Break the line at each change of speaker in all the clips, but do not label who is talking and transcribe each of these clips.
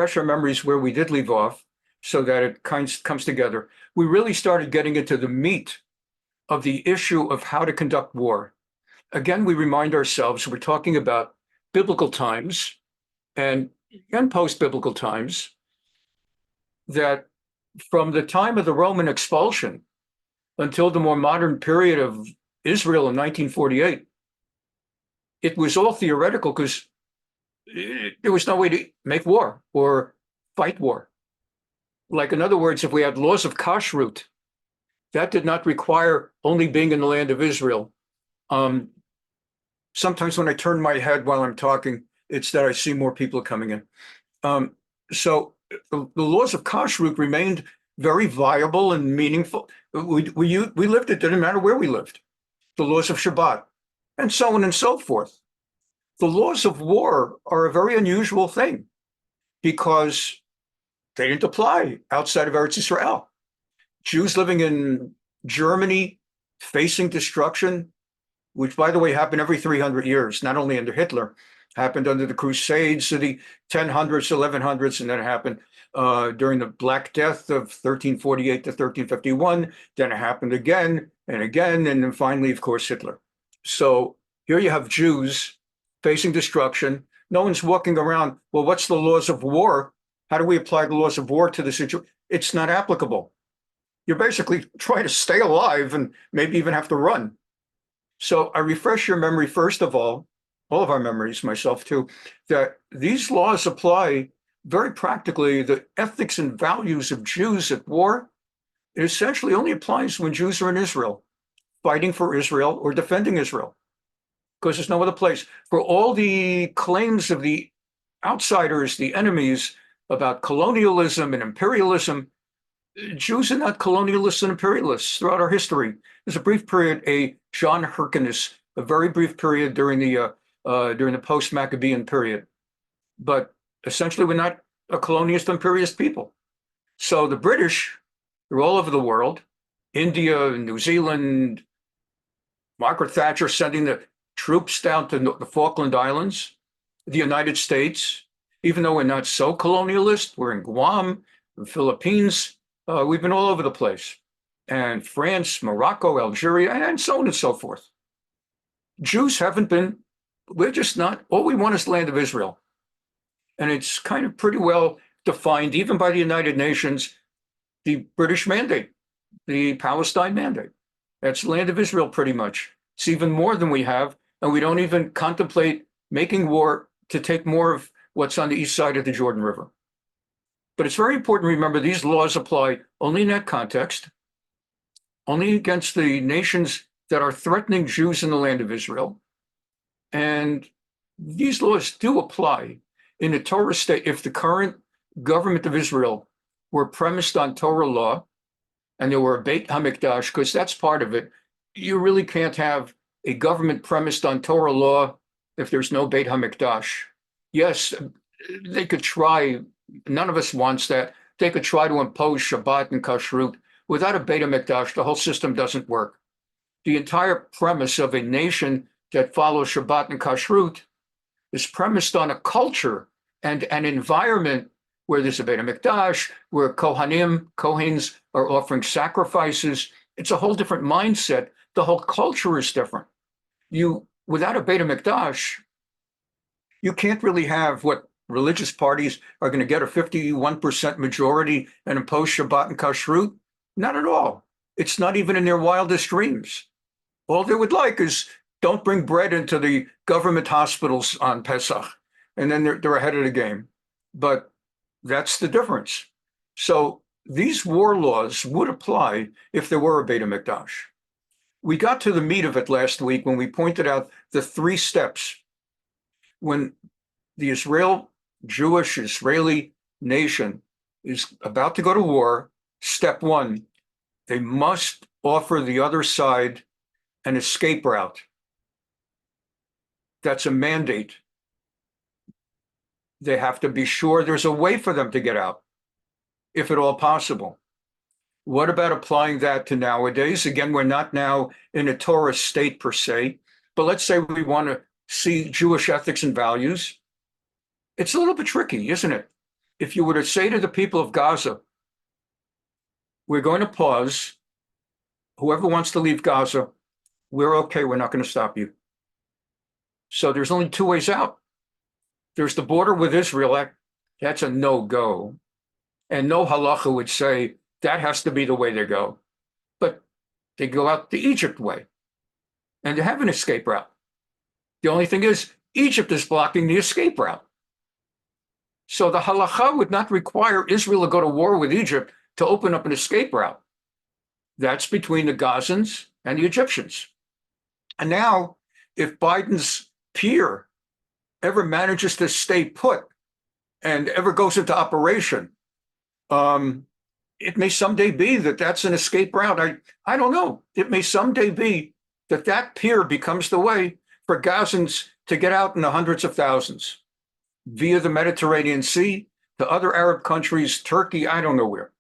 refresh our memories where we did leave off so that it comes together. We really started getting into the meat of the issue of how to conduct war. Again, we remind ourselves we're talking about biblical times and post-biblical times, that from the time of the Roman expulsion until the more modern period of Israel in 1948, it was all theoretical because there was no way to make war or fight war. Like, in other words, if we had laws of kashrut, that did not require only being in the land of Israel. Sometimes when I turn my head while I'm talking, it's that I see more people coming in. So the laws of kashrut remained very viable and meaningful. We lived it, didn't matter where we lived. The laws of Shabbat, and so on and so forth. The laws of war are a very unusual thing because they didn't apply outside of Eretz Yisrael. Jews living in Germany facing destruction, which, by the way, happened every 300 years, not only under Hitler, happened under the Crusades of the 1000s, 1100s, and then it happened during the Black Death of 1348 to 1351. Then it happened again, and then finally, of course, Hitler. So here you have Jews facing destruction. No one's walking around, well, what's the laws of war? How do we apply the laws of war to the situation? It's not applicable. You're basically trying to stay alive and maybe even have to run. So I refresh your memory, first of all of our memories, myself too, that these laws apply very practically. The ethics and values of Jews at war, it essentially only applies when Jews are in Israel, fighting for Israel or defending Israel, because there's no other place. For all the claims of the outsiders, the enemies, about colonialism and imperialism, Jews are not colonialists and imperialists throughout our history. There's a brief period, a John Hyrcanus, a very brief period during the post-Maccabean period. But essentially, we're not a colonialist, imperialist people. So the British are all over the world, India, New Zealand, Margaret Thatcher sending the troops down to the Falkland Islands, the United States, even though we're not so colonialist, we're in Guam, the Philippines, we've been all over the place, and France, Morocco, Algeria, and so on and so forth. Jews haven't been, we're just not, all we want is the land of Israel. And it's kind of pretty well defined, even by the United Nations, the British mandate, the Palestine mandate. That's the land of Israel, pretty much. It's even more than we have, and we don't even contemplate making war to take more of what's on the east side of the Jordan River. But it's very important to remember these laws apply only in that context, only against the nations that are threatening Jews in the land of Israel. And these laws do apply in a Torah state. If the current government of Israel were premised on Torah law and there were a Beit HaMikdash, because that's part of it, you really can't have a government premised on Torah law if there's no Beit HaMikdash. Yes, they could try. None of us wants that. They could try to impose Shabbat and Kashrut. Without a Beit HaMikdash, the whole system doesn't work. The entire premise of a nation that follows Shabbat and Kashrut is premised on a culture and an environment where there's a Beit HaMikdash, where Kohens are offering sacrifices. It's a whole different mindset. The whole culture is different. Without a Beit HaMikdash, you can't really have what religious parties are going to get, a 51% majority and impose Shabbat and Kashrut. Not at all. It's not even in their wildest dreams. All they would like is don't bring bread into the government hospitals on Pesach, and then they're ahead of the game. But that's the difference. So these war laws would apply if there were a Beit HaMikdash. We got to the meat of it last week when we pointed out the 3 steps. When the Jewish Israeli nation is about to go to war, step 1, they must offer the other side an escape route. That's a mandate. They have to be sure there's a way for them to get out, if at all possible. What about applying that to nowadays? Again, we're not now in a Torah state per se, but let's say we want to see Jewish ethics and values. It's a little bit tricky, isn't it? if you were to say to the people of Gaza, we're going to pause, whoever wants to leave Gaza, we're okay, we're not going to stop you. So there's only two ways out. There's the border with Israel, that's a no-go. And no halakhah would say that has to be the way they go. But they go out the Egypt way, and they have an escape route. The only thing is, Egypt is blocking the escape route. So the halakhah would not require Israel to go to war with Egypt to open up an escape route. That's between the Gazans and the Egyptians. And now, if Biden's peer ever manages to stay put and ever goes into operation, it may someday be that that's an escape route. I don't know. It may someday be that that pier becomes the way for Gazans to get out in the hundreds of thousands via the Mediterranean Sea to other Arab countries, Turkey, I don't know where.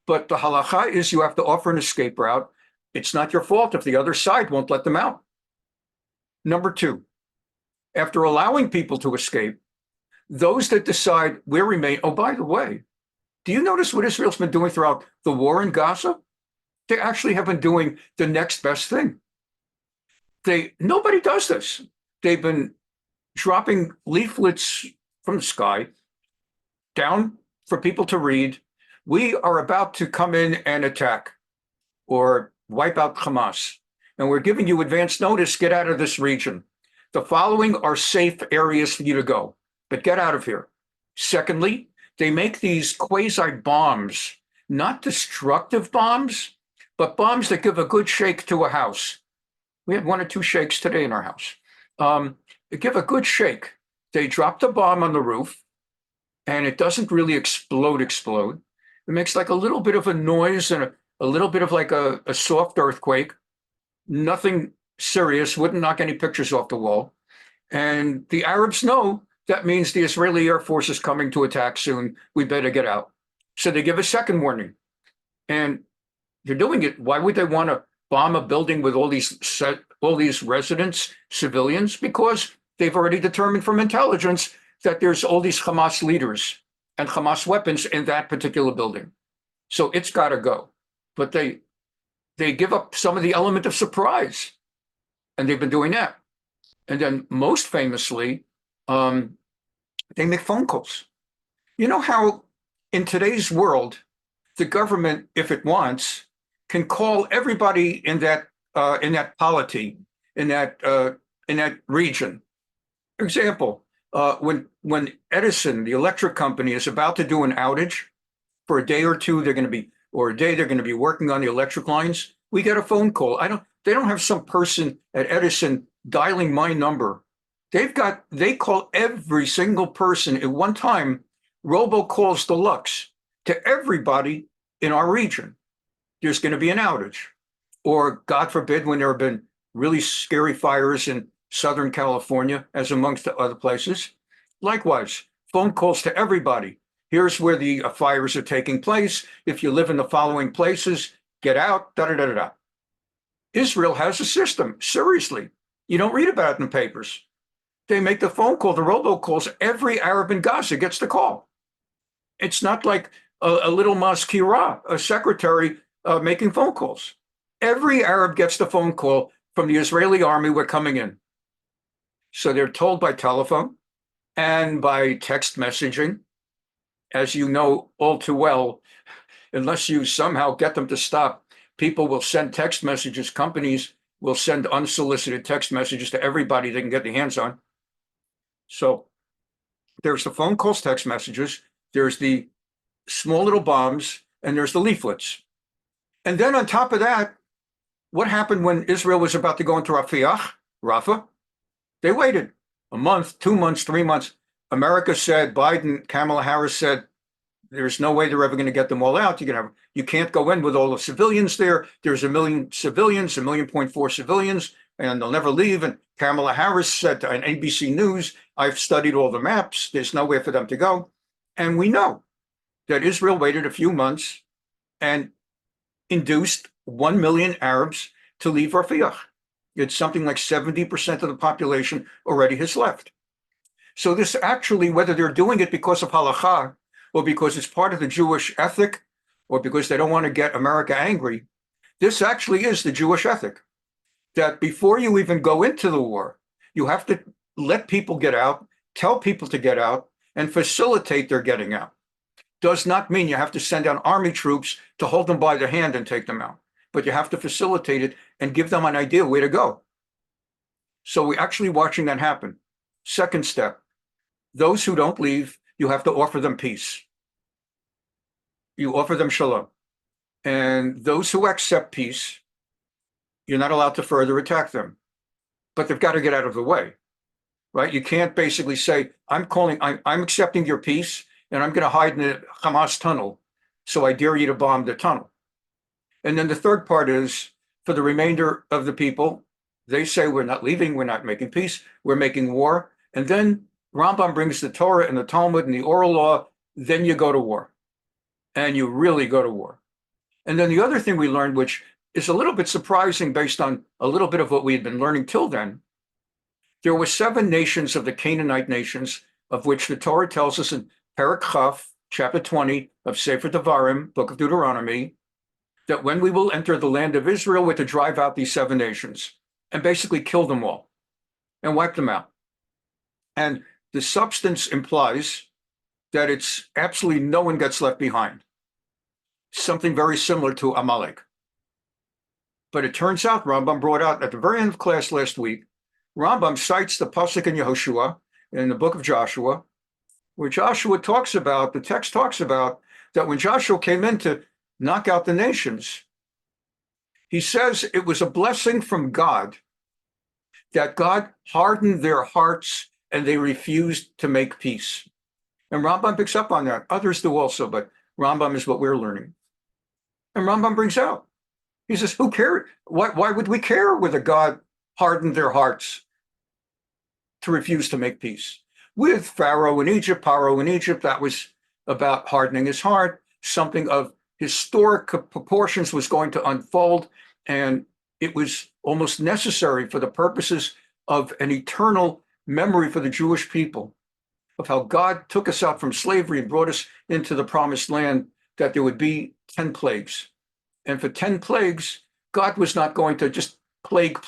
But the halakhah is you have to offer an escape route. It's not your fault if the other side won't let them out. Number two, after allowing people to escape, those that decide we'll remain, oh, by the way, do you notice what Israel's been doing throughout the war in Gaza? They actually have been doing the next best thing. Nobody does this. They've been dropping leaflets from the sky down for people to read. We are about to come in and attack or wipe out Hamas. And we're giving you advance notice, get out of this region. The following are safe areas for you to go, but get out of here. Secondly, they make these quasi-bombs, not destructive bombs, but bombs that give a good shake to a house. We had one or two shakes today in our house. Give a good shake. They drop the bomb on the roof, and it doesn't really explode. It makes like a little bit of a noise and a little bit of like a soft earthquake. Nothing serious, wouldn't knock any pictures off the wall. And the Arabs know that means the Israeli Air Force is coming to attack soon. We better get out. So they give a second warning. And they're doing it. Why would they want to bomb a building with all these residents, civilians? Because they've already determined from intelligence that there's all these Hamas leaders and Hamas weapons in that particular building. So it's got to go. But they give up some of the element of surprise. And they've been doing that. And then most famously, they make phone calls. You know how in today's world, the government, if it wants, can call everybody in that polity, in that region. For example, when Edison, the electric company, is about to do an outage for a day or two, they're going to be working on the electric lines. We get a phone call. They don't have some person at Edison dialing my number. They call every single person at one time, robocalls deluxe to everybody in our region. There's going to be an outage. Or God forbid, when there have been really scary fires in Southern California, as amongst the other places. Likewise, phone calls to everybody. Here's where the fires are taking place. If you live in the following places, get out, da-da-da-da-da. Israel has a system, seriously. You don't read about it in the papers. They make the phone call, the robocalls. Every Arab in Gaza gets the call. It's not like a little maskira, a secretary making phone calls. Every Arab gets the phone call from the Israeli army, we're coming in. So they're told by telephone and by text messaging. As you know all too well, unless you somehow get them to stop, people will send text messages. Companies will send unsolicited text messages to everybody they can get their hands on. So there's the phone calls, text messages, there's the small little bombs, and there's the leaflets. And then on top of that, what happened when Israel was about to go into Rafah? They waited a month, 2 months, 3 months. America said, Biden, Kamala Harris said, there's no way they're ever going to get them all out. You can't go in with all the civilians there. There's 1 million civilians, 1.4 million civilians, and they'll never leave. And Kamala Harris said on ABC News, I've studied all the maps. There's nowhere for them to go. And we know that Israel waited a few months and induced 1 million Arabs to leave Rafah. It's something like 70% of the population already has left. So this actually, whether they're doing it because of halakhah or because it's part of the Jewish ethic, or because they don't want to get America angry. This actually is the Jewish ethic, that before you even go into the war, you have to let people get out, tell people to get out, and facilitate their getting out. Does not mean you have to send down army troops to hold them by the hand and take them out, but you have to facilitate it and give them an idea where to go. So we're actually watching that happen. Second step, those who don't leave, you have to offer them peace. You offer them shalom. And those who accept peace, you're not allowed to further attack them, but they've got to get out of the way, right? You can't basically say, I'm accepting your peace and I'm going to hide in the Hamas tunnel, so I dare you to bomb the tunnel. And then the third part is, for the remainder of the people, they say, we're not leaving, we're not making peace, we're making war. And then Rambam brings the Torah and the Talmud and the oral law, then you go to war. And you really go to war. And then the other thing we learned, which is a little bit surprising based on a little bit of what we had been learning till then, there were 7 nations of the Canaanite nations, of which the Torah tells us in Perek Chaf, chapter 20 of Sefer Devarim, book of Deuteronomy, that when we will enter the land of Israel, we're to drive out these 7 nations and basically kill them all and wipe them out. And the substance implies that it's absolutely no one gets left behind. Something very similar to Amalek. But it turns out, Rambam brought out at the very end of class last week, Rambam cites the pasuk in Yehoshua, in the book of Joshua, where Joshua talks about, the text talks about, that when Joshua came in to knock out the nations, he says it was a blessing from God that God hardened their hearts and they refused to make peace. And Rambam picks up on that. Others do also, but Rambam is what we're learning. And Rambam brings out, he says, who cares? Why would we care whether God hardened their hearts to refuse to make peace? With Pharaoh in Egypt, Paro in Egypt, that was about hardening his heart. Something of historic proportions was going to unfold, and it was almost necessary for the purposes of an eternal memory for the Jewish people of how God took us out from slavery and brought us into the promised land, that there would be 10 plagues. And for 10 plagues, God was not going to just plague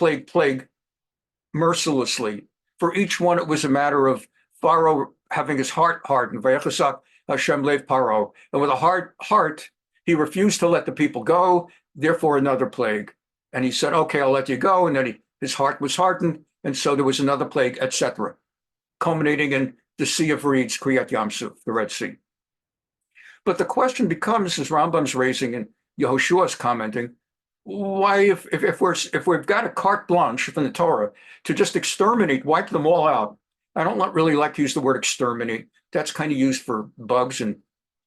mercilessly. For each one, it was a matter of Pharaoh having his heart hardened, Vayechasak Hashem lev Paro. And with a hard heart, he refused to let the people go, therefore another plague. And he said, okay, I'll let you go. And then his heart was hardened, and so there was another plague, etc., culminating in the Sea of Reeds, Kriyat Yamsuf, the Red Sea. But the question becomes, as Rambam's raising and Yehoshua's commenting, why, if we've got a carte blanche from the Torah to just exterminate, wipe them all out? I don't really like to use the word exterminate. That's kind of used for bugs and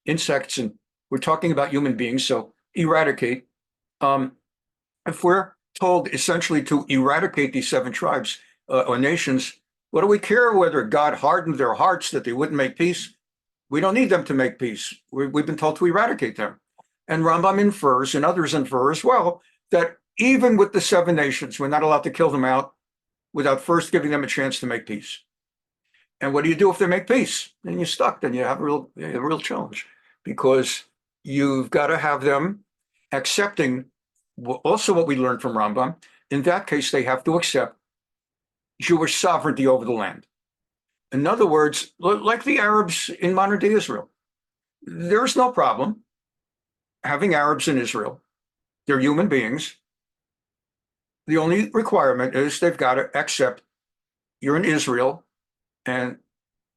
insects, and we're talking about human beings, so eradicate. If we're told essentially to eradicate these 7 tribes or nations, what do we care whether God hardened their hearts that they wouldn't make peace? We don't need them to make peace. We've been told to eradicate them. And Rambam infers, and others infer as well, that even with the 7 nations, we're not allowed to kill them out without first giving them a chance to make peace. And what do you do if they make peace? Then you're stuck. Then you have a real challenge, because you've got to have them accepting also what we learned from Rambam. In that case, they have to accept Jewish sovereignty over the land. In other words, like the Arabs in modern day Israel, there's no problem having Arabs in Israel. They're human beings. The only requirement is they've got to accept you're in Israel and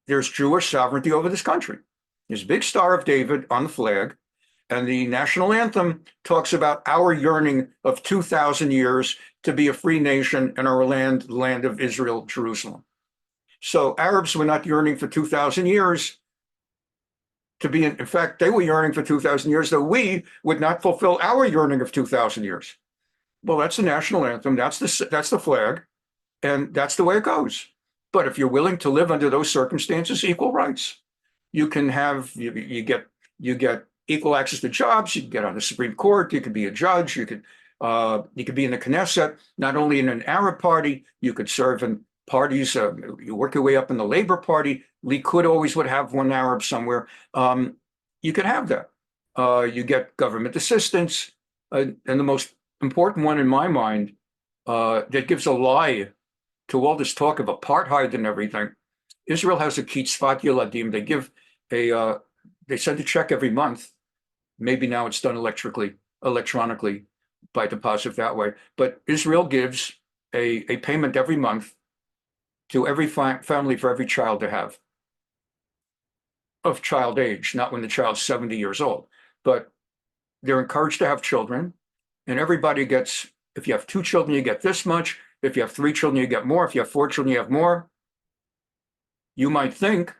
there's Jewish sovereignty over this country. There's a big Star of David on the flag, and the national anthem talks about our yearning of 2,000 years to be a free nation in our land, the land of Israel, Jerusalem. So Arabs were not yearning for 2,000 years to be, in fact, they were yearning for 2,000 years, that we would not fulfill our yearning of 2,000 years. Well, that's the national anthem, that's the flag, and that's the way it goes. But if you're willing to live under those circumstances, equal rights. You can have, you get equal access to jobs, you can get on the Supreme Court, you could be a judge, you could be in the Knesset, not only in an Arab party, you could serve in parties, you work your way up in the Labor Party. Likud always would have one Arab somewhere. you can have that. You get government assistance, and the most important one in my mind that gives a lie to all this talk of apartheid and everything. Israel has a kitzvat yeladim. They give they send a check every month. Maybe now it's done electronically by deposit that way. But Israel gives a payment every month to every family for every child they have of child age, not when the child's 70 years old. But they're encouraged to have children, and everybody gets, if you have 2 children, you get this much. If you have 3 children, you get more. If you have 4 children, you have more. You might think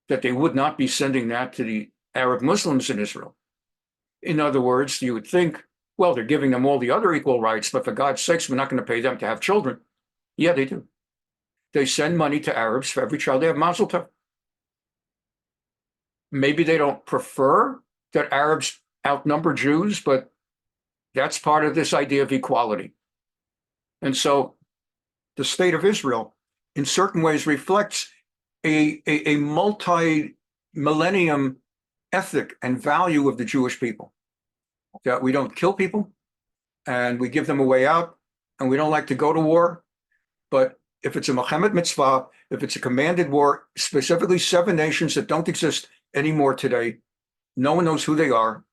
that they would not be sending that to the Arab Muslims in Israel. In other words, you would think, well, they're giving them all the other equal rights, but for God's sakes, we're not going to pay them to have children. Yeah, they do. They send money to Arabs for every child they have. Mazel tov. Maybe they don't prefer that Arabs outnumber Jews, but that's part of this idea of equality. And so the state of Israel, in certain ways, reflects a multi-millennium ethic and value of the Jewish people. That we don't kill people, and we give them a way out, and we don't like to go to war. But if it's a Muhammad mitzvah, if it's a commanded war, specifically 7 nations that don't exist anymore today, no one knows who they are,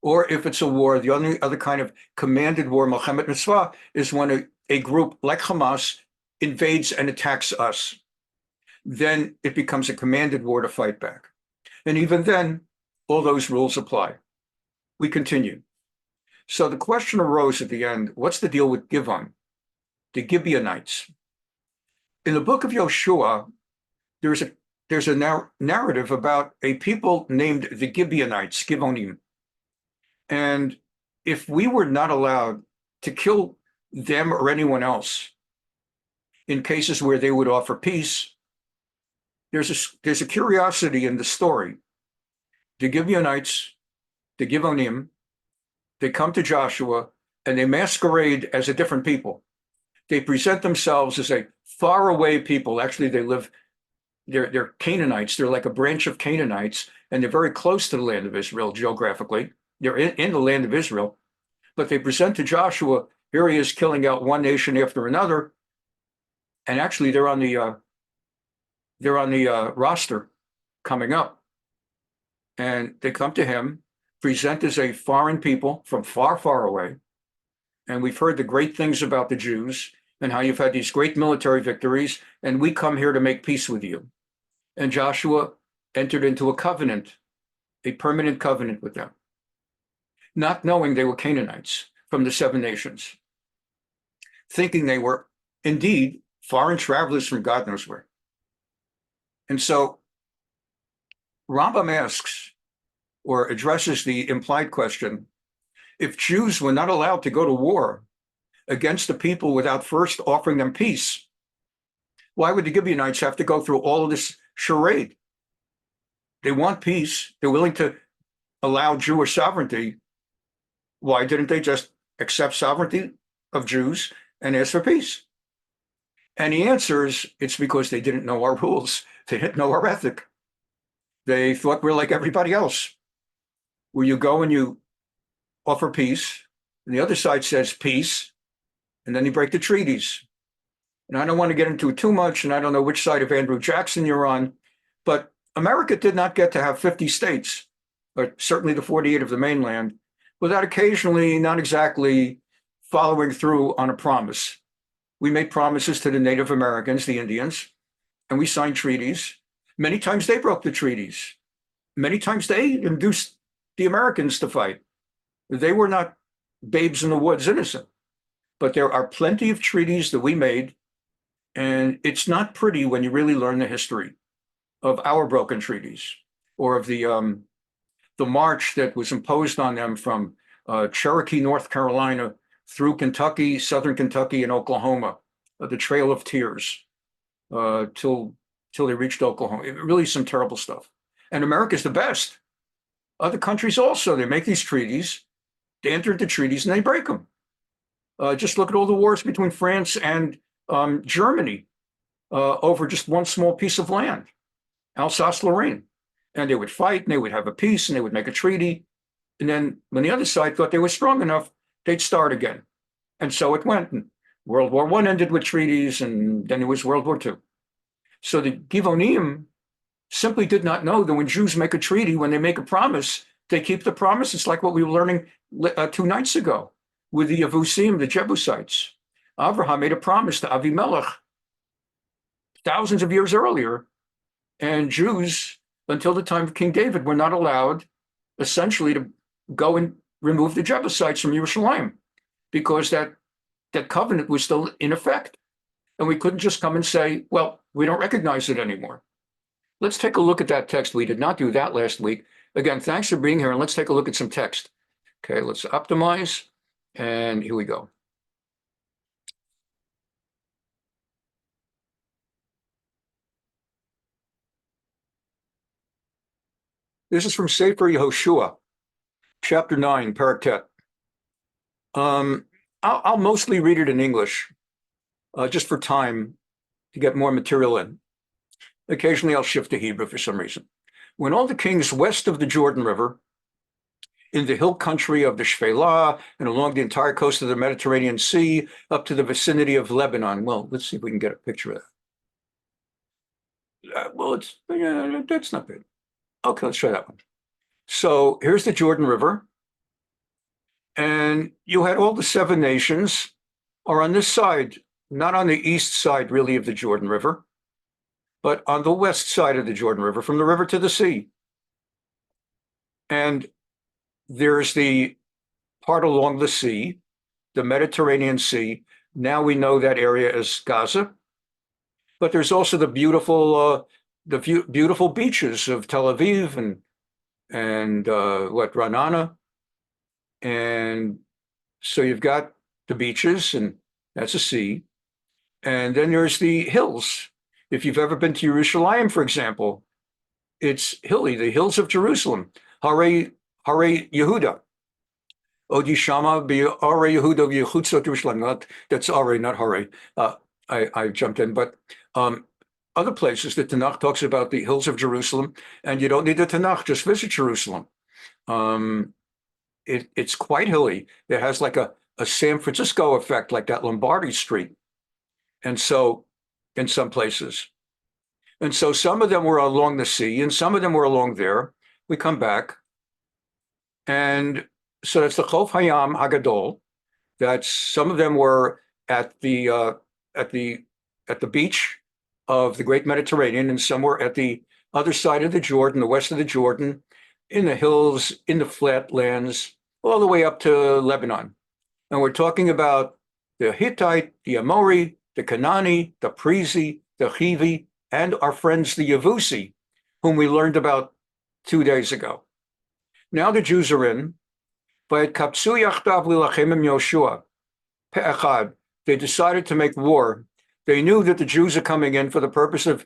or if it's a war, the only other kind of commanded war, Muhammad mitzvah, is when a group like Hamas invades and attacks us. Then it becomes a commanded war to fight back. And even then, all those rules apply. We continue. So the question arose at the end, what's the deal with Givon, the Gibeonites? In the book of Yoshua, there's a narrative about a people named the Gibeonites, Givonim. And if we were not allowed to kill them or anyone else in cases where they would offer peace, there's a curiosity in the story. The Gibeonites, the Givonim, they come to Joshua and they masquerade as a different people. They present themselves as a faraway people. Actually, they're Canaanites. They're like a branch of Canaanites, and they're very close to the land of Israel geographically. They're in the land of Israel, but they present to Joshua, here he is killing out one nation after another. And actually they're on the roster coming up. And they come to him, present as a foreign people from far, far away. And we've heard the great things about the Jews and how you've had these great military victories, and we come here to make peace with you. And Joshua entered into a covenant, a permanent covenant with them, not knowing they were Canaanites from the 7 nations, thinking they were indeed foreign travelers from God knows where. And so Rambam asks, or addresses the implied question, if Jews were not allowed to go to war against the people without first offering them peace, why would the Gibeonites have to go through all of this charade? They want peace. They're willing to allow Jewish sovereignty. Why didn't they just accept sovereignty of Jews and ask for peace? And he answers, it's because they didn't know our rules. They didn't know our ethic. They thought we're like everybody else, where you go and you offer peace, and the other side says peace, and then you break the treaties. And I don't want to get into it too much, and I don't know which side of Andrew Jackson you're on, but America did not get to have 50 states, or certainly the 48 of the mainland, without occasionally not exactly following through on a promise. We made promises to the Native Americans, the Indians, and we signed treaties. Many times they broke the treaties. Many times they induced the Americans to fight. They were not babes in the woods innocent, but there are plenty of treaties that we made, and it's not pretty when you really learn the history of our broken treaties, or of the march that was imposed on them from Cherokee, North Carolina, through Kentucky, southern Kentucky, and Oklahoma, the Trail of Tears, till they reached Oklahoma. Really some terrible stuff. And America's the best. Other countries also, they make these treaties, they enter into treaties, and they break them. Just look at all the wars between France and Germany over just one small piece of land, Alsace-Lorraine. and they would fight, and they would have a peace, and they would make a treaty. And then when the other side thought they were strong enough, they'd start again. And so it went. And World War I ended with treaties, and then it was World War II. So the Givonim simply did not know that when Jews make a treaty, when they make a promise, they keep the promise. It's like what we were learning 2 nights ago with the Yevusim, the Jebusites. Abraham made a promise to Avimelech thousands of years earlier, and Jews, until the time of King David, were not allowed essentially to go and remove the Jebusites from Yerushalayim, because that covenant was still in effect. And we couldn't just come and say, well, we don't recognize it anymore. Let's take a look at that text. We did not do that last week. Again, thanks for being here, and let's take a look at some text. Okay, let's optimize, and here we go. This is from Sefer Yehoshua, chapter 9, Parak Tet. I'll mostly read it in English, just for time to get more material in. Occasionally, I'll shift to Hebrew for some reason. When all the kings west of the Jordan River, in the hill country of the Shphelah, and along the entire coast of the Mediterranean Sea, up to the vicinity of Lebanon. Well, let's see if we can get a picture of that. That's not good. Okay, let's try that one. So here's the Jordan River. And you had all the 7 nations are on this side, not on the east side, really, of the Jordan River, but on the west side of the Jordan River, from the river to the sea. And there's the part along the sea, the Mediterranean Sea. Now we know that area as Gaza. But there's also the beautiful beaches of Tel Aviv and Ra'anana. And so you've got the beaches, and that's a sea. And then there's the hills. If you've ever been to Yerushalayim, for example, it's hilly, the hills of Jerusalem. Hare Yehuda. Odi Shama be Hare Yehuda v'Yechutzot Yerushalayim. That's Hare, not Hare. I jumped in, but other places, the Tanakh talks about the hills of Jerusalem, and you don't need the Tanakh, just visit Jerusalem. It's quite hilly. It has like a San Francisco effect, like that Lombardy Street. And so, in some places. And so some of them were along the sea, and some of them were along there. We come back. And so that's the Chof Hayam Hagadol. That's some of them were at the beach of the Great Mediterranean, and some were at the other side of the Jordan, the west of the Jordan, in the hills, in the flatlands, all the way up to Lebanon. And we're talking about the Hittite, the Amori, the Canaani, the Perizi, the Hivi, and our friends, the Yevusi, whom we learned about 2 days ago. Now the Jews are in. They decided to make war. They knew that the Jews are coming in for the purpose of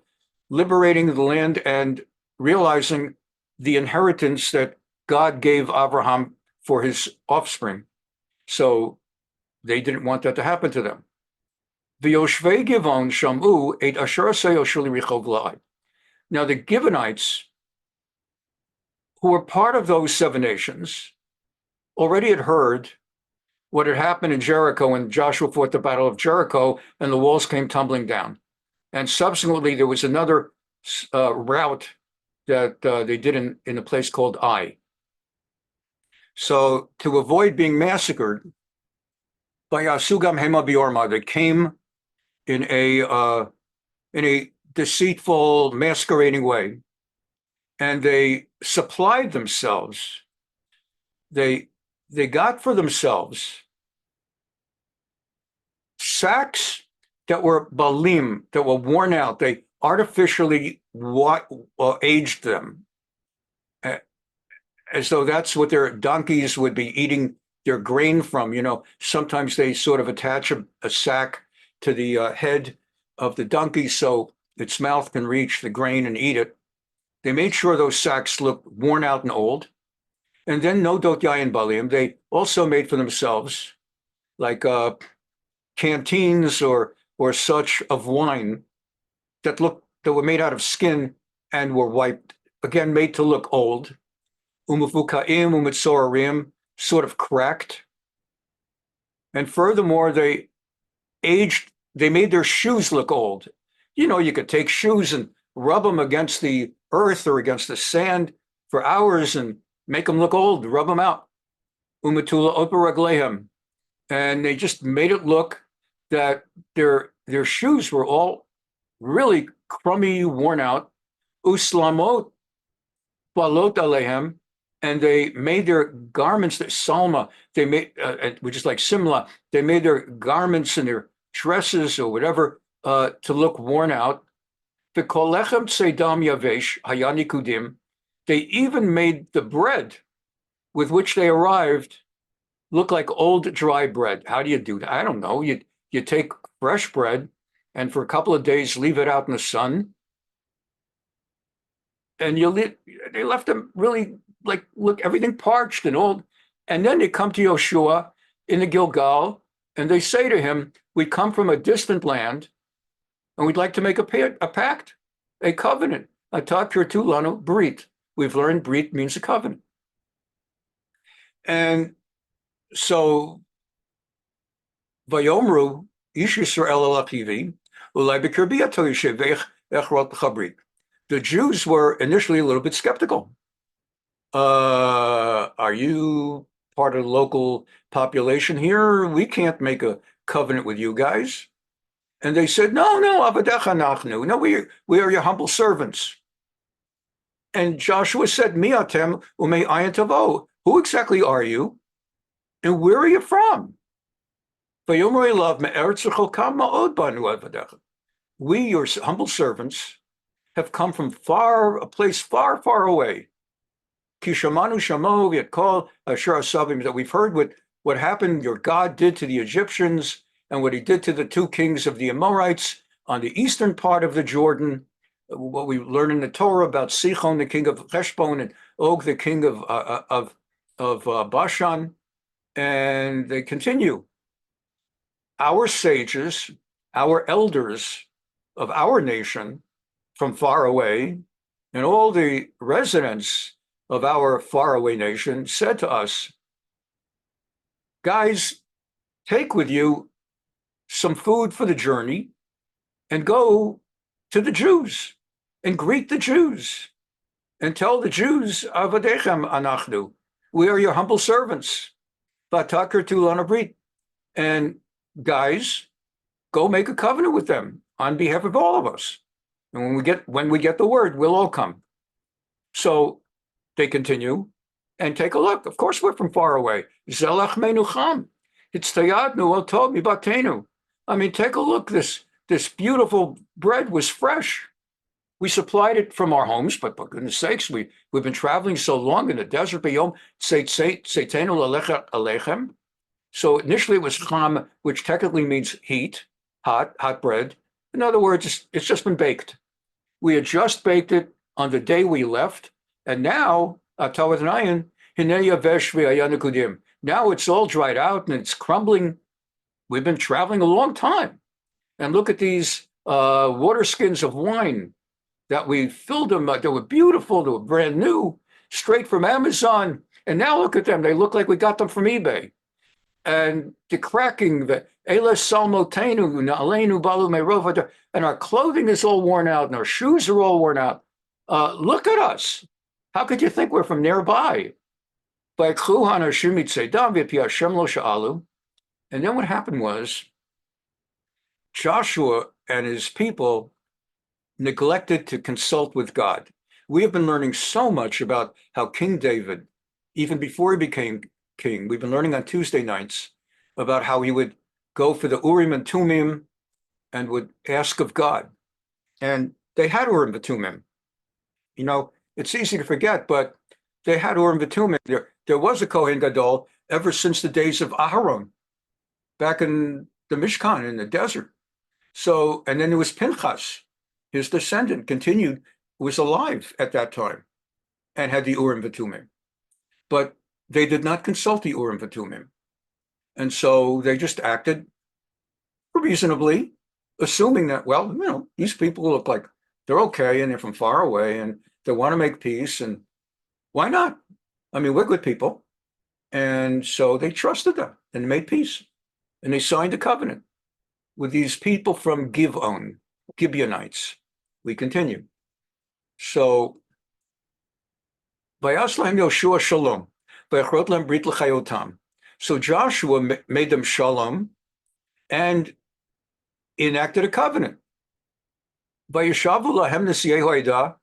liberating the land and realizing the inheritance that God gave Abraham for his offspring. So they didn't want that to happen to them. Now the Gibeonites, who were part of those 7 nations, already had heard what had happened in Jericho when Joshua fought the Battle of Jericho and the walls came tumbling down. And subsequently, there was another rout that they did in a place called Ai. So to avoid being massacred, by Asugam Hema Biorma, they came in a deceitful, masquerading way, and they supplied themselves. They got for themselves sacks that were balim, that were worn out. They artificially aged them, as though that's what their donkeys would be eating their grain from. You know, sometimes they sort of attach a sack to the head of the donkey so its mouth can reach the grain and eat it. They made sure those sacks looked worn out and old. And then no dot yayin balim, they also made for themselves like canteens or such of wine that were made out of skin and were wiped again, made to look old. Umufuka'im, umitzorim, sort of cracked. And furthermore, they made their shoes look old. You could take shoes and rub them against the earth or against the sand for hours and make them look old, rub them out. Umatula operaglehem. And they just made it look that their shoes were all really crummy, worn out. Uslamot balot alehem. And they made their garments, salma, they made, which is like simla, they made their garments and their dresses or whatever to look worn out. The kolechem tsedam yavesh hayanikudim. They even made the bread with which they arrived look like old dry bread. How do you do that? I don't know. You take fresh bread and for a couple of days leave it out in the sun, and they left them really like look everything parched and old. And then they come to Yoshua in the Gilgal and they say to him, "We come from a distant land and we'd like to make a pact, a covenant. Atakir tulanu brit." We've learned brit means a covenant. And so Vayomru ish Yisrael alachivi ulai b'kirbiyato yishevech echrot chabrit. The Jews were initially a little bit skeptical. Are you part of the local population here? We can't make a covenant with you guys. And they said, no, avadecha nachnu. No, we are your humble servants. And Joshua said, mi atem umei ayin tavo. Who exactly are you? And where are you from? Vayomer elav me'eretz rechokam ma'od banu avadecha. We, your humble servants, have come from a place far, far away. Kishamanu shamo v'yatkol asher asavim, that we've heard what happened, your God did to the Egyptians and what he did to the two kings of the Amorites on the eastern part of the Jordan, what we learn in the Torah about Sichon, the king of Heshbon, and Og, the king of Bashan. And they continue. Our sages, our elders of our nation from far away, and all the residents of our faraway nation said to us, guys, take with you some food for the journey and go to the Jews and greet the Jews and tell the Jews, Avadechem anachnu, we are your humble servants. Vatakar tulana brit. And guys, go make a covenant with them on behalf of all of us. And when we get the word, we'll all come. So they continue and take a look. Of course, we're from far away. Zelach menucham. It's tayadnu al tov mibatenu. I mean, take a look. This beautiful bread was fresh. We supplied it from our homes, but for goodness sakes, we've been traveling so long in the desert. Beyom seitenu lalecha alechem. So initially it was cham, which technically means heat, hot bread. In other words, it's just been baked. We had just baked it on the day we left, and now now it's all dried out and it's crumbling. We've been traveling a long time, and look at these water skins of wine that we filled them. They were beautiful. They were brand new, straight from Amazon. And now look at them. They look like we got them from eBay. And the cracking, the Eles Salmotenu, Na'aleinu Balu Merova, and our clothing is all worn out and our shoes are all worn out. Look at us. How could you think we're from nearby? And then what happened was Joshua and his people neglected to consult with God. We have been learning so much about how King David, even before he became king, we've been learning on Tuesday nights about how he would go for the Urim and Tumim and would ask of God. And they had Urim and Tumim. You know, it's easy to forget, but they had Urim and Tumim. There was a Kohen Gadol ever since the days of Aharon, back in the Mishkan in the desert. So, and then there was Pinchas, his descendant, continued, was alive at that time and had the Urim and Tumim. But they did not consult the Urim and Tumim. And so they just acted reasonably, assuming that, well, you know, these people look like they're okay and they're from far away. And They want to make peace, and why not? I mean, we're good people. And so they trusted them and made peace. And they signed a covenant with these people from Givonim, Gibeonites. We continue. So, Vayas lahem Yoshua shalom, vayachrot lahem brit l'chayotam. So Joshua made them shalom and enacted a covenant. Vayeshavu lahem nesiei ha'edah,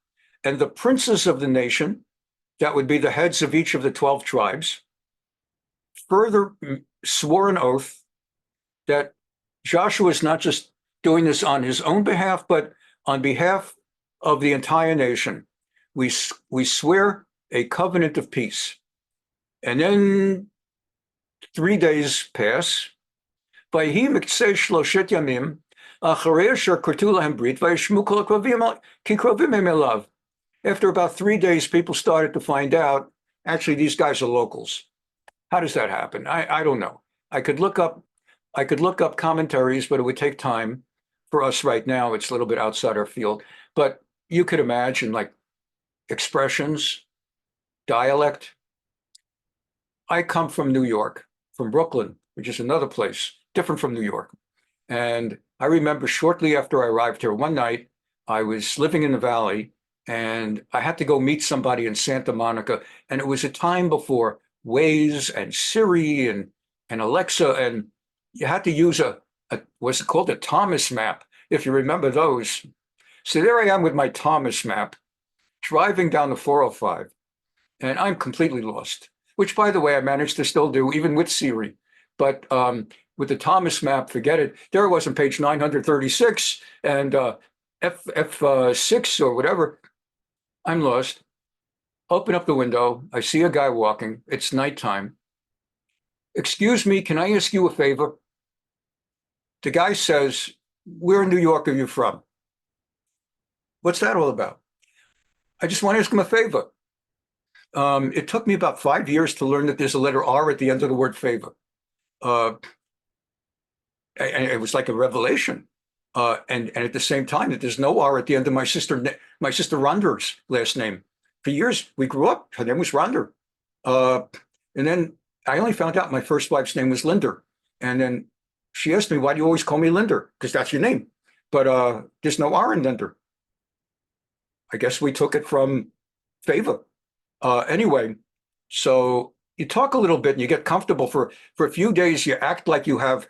and the princes of the nation, that would be the heads of each of the 12 tribes, further swore an oath that Joshua is not just doing this on his own behalf, but on behalf of the entire nation. We swear a covenant of peace. And then 3 days pass. Vayhi miktei shloshet yamim, acharei asher kartu lahem brit, vayishmu kol hakrovim ki krovim hem elav. After about 3 days, people started to find out, actually, these guys are locals. How does that happen? I don't know. I could look up commentaries, but it would take time for us right now. It's a little bit outside our field. But you could imagine, like, expressions, dialect. I come from New York, from Brooklyn, which is another place, different from New York. And I remember shortly after I arrived here, one night, I was living in the Valley, and I had to go meet somebody in Santa Monica. And it was a time before Waze and Siri and Alexa, and you had to use what's it called, a Thomas map, if you remember those. So there I am with my Thomas map, driving down the 405, and I'm completely lost, which, by the way, I managed to still do, even with Siri. But with the Thomas map, forget it. There it was on page 936, and F6 or whatever. I'm lost. Open up the window. I see a guy walking. It's nighttime. Excuse me, can I ask you a favor? The guy says, where in New York are you from? What's that all about? I just want to ask him a favor. It took me about 5 years to learn that there's a letter R at the end of the word favor. And it was like a revelation. And at the same time, that there's no R at the end of my sister Ronder's last name. For years, we grew up. Her name was Ronder. And then I only found out my first wife's name was Linder. And then she asked me, why do you always call me Linder? Because that's your name. But there's no R in Linder. I guess we took it from favor. Anyway, so you talk a little bit and you get comfortable for a few days. You act like you have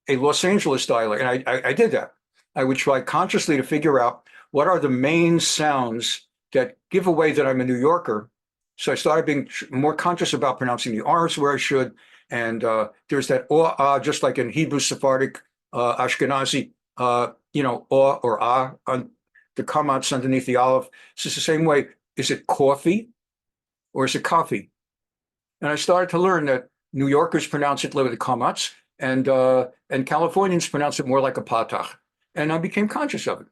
a Los Angeles dialect. And I did that. I would try consciously to figure out what are the main sounds that give away that I'm a New Yorker. So I started being more conscious about pronouncing the R's where I should. And there's that just like in Hebrew, Sephardic, Ashkenazi, or on the commas underneath the aleph. So it's the same way. Is it coffee or is it coffee? And I started to learn that New Yorkers pronounce it with the commas, and Californians pronounce it more like a patach. And I became conscious of it.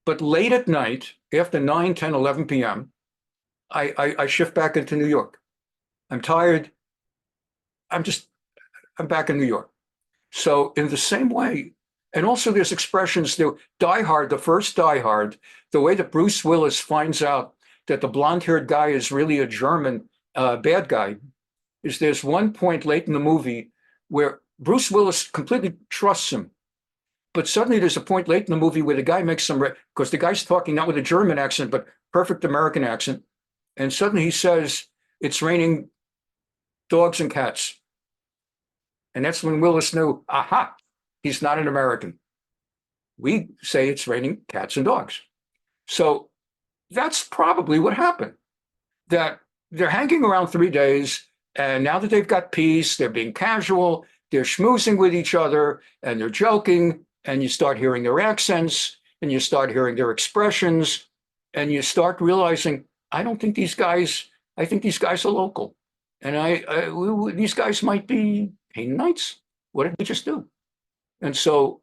But late at night, after 9, 10, 11 p.m., I shift back into New York. I'm tired. I'm back in New York. So in the same way, and also there's expressions, Die Hard, the first Die Hard, the way that Bruce Willis finds out that the blonde-haired guy is really a German bad guy, is there's one point late in the movie where Bruce Willis completely trusts him. But suddenly there's a point late in the movie where the guy makes because the guy's talking not with a German accent, but perfect American accent. And suddenly he says, it's raining dogs and cats. And that's when Willis knew, aha, he's not an American. We say it's raining cats and dogs. So that's probably what happened, that they're hanging around 3 days. And now that they've got peace, they're being casual, they're schmoozing with each other, and they're joking, and you start hearing their accents, and you start hearing their expressions, and you start realizing, I think these guys are local. And these guys might be Canaanites. What did we just do? And so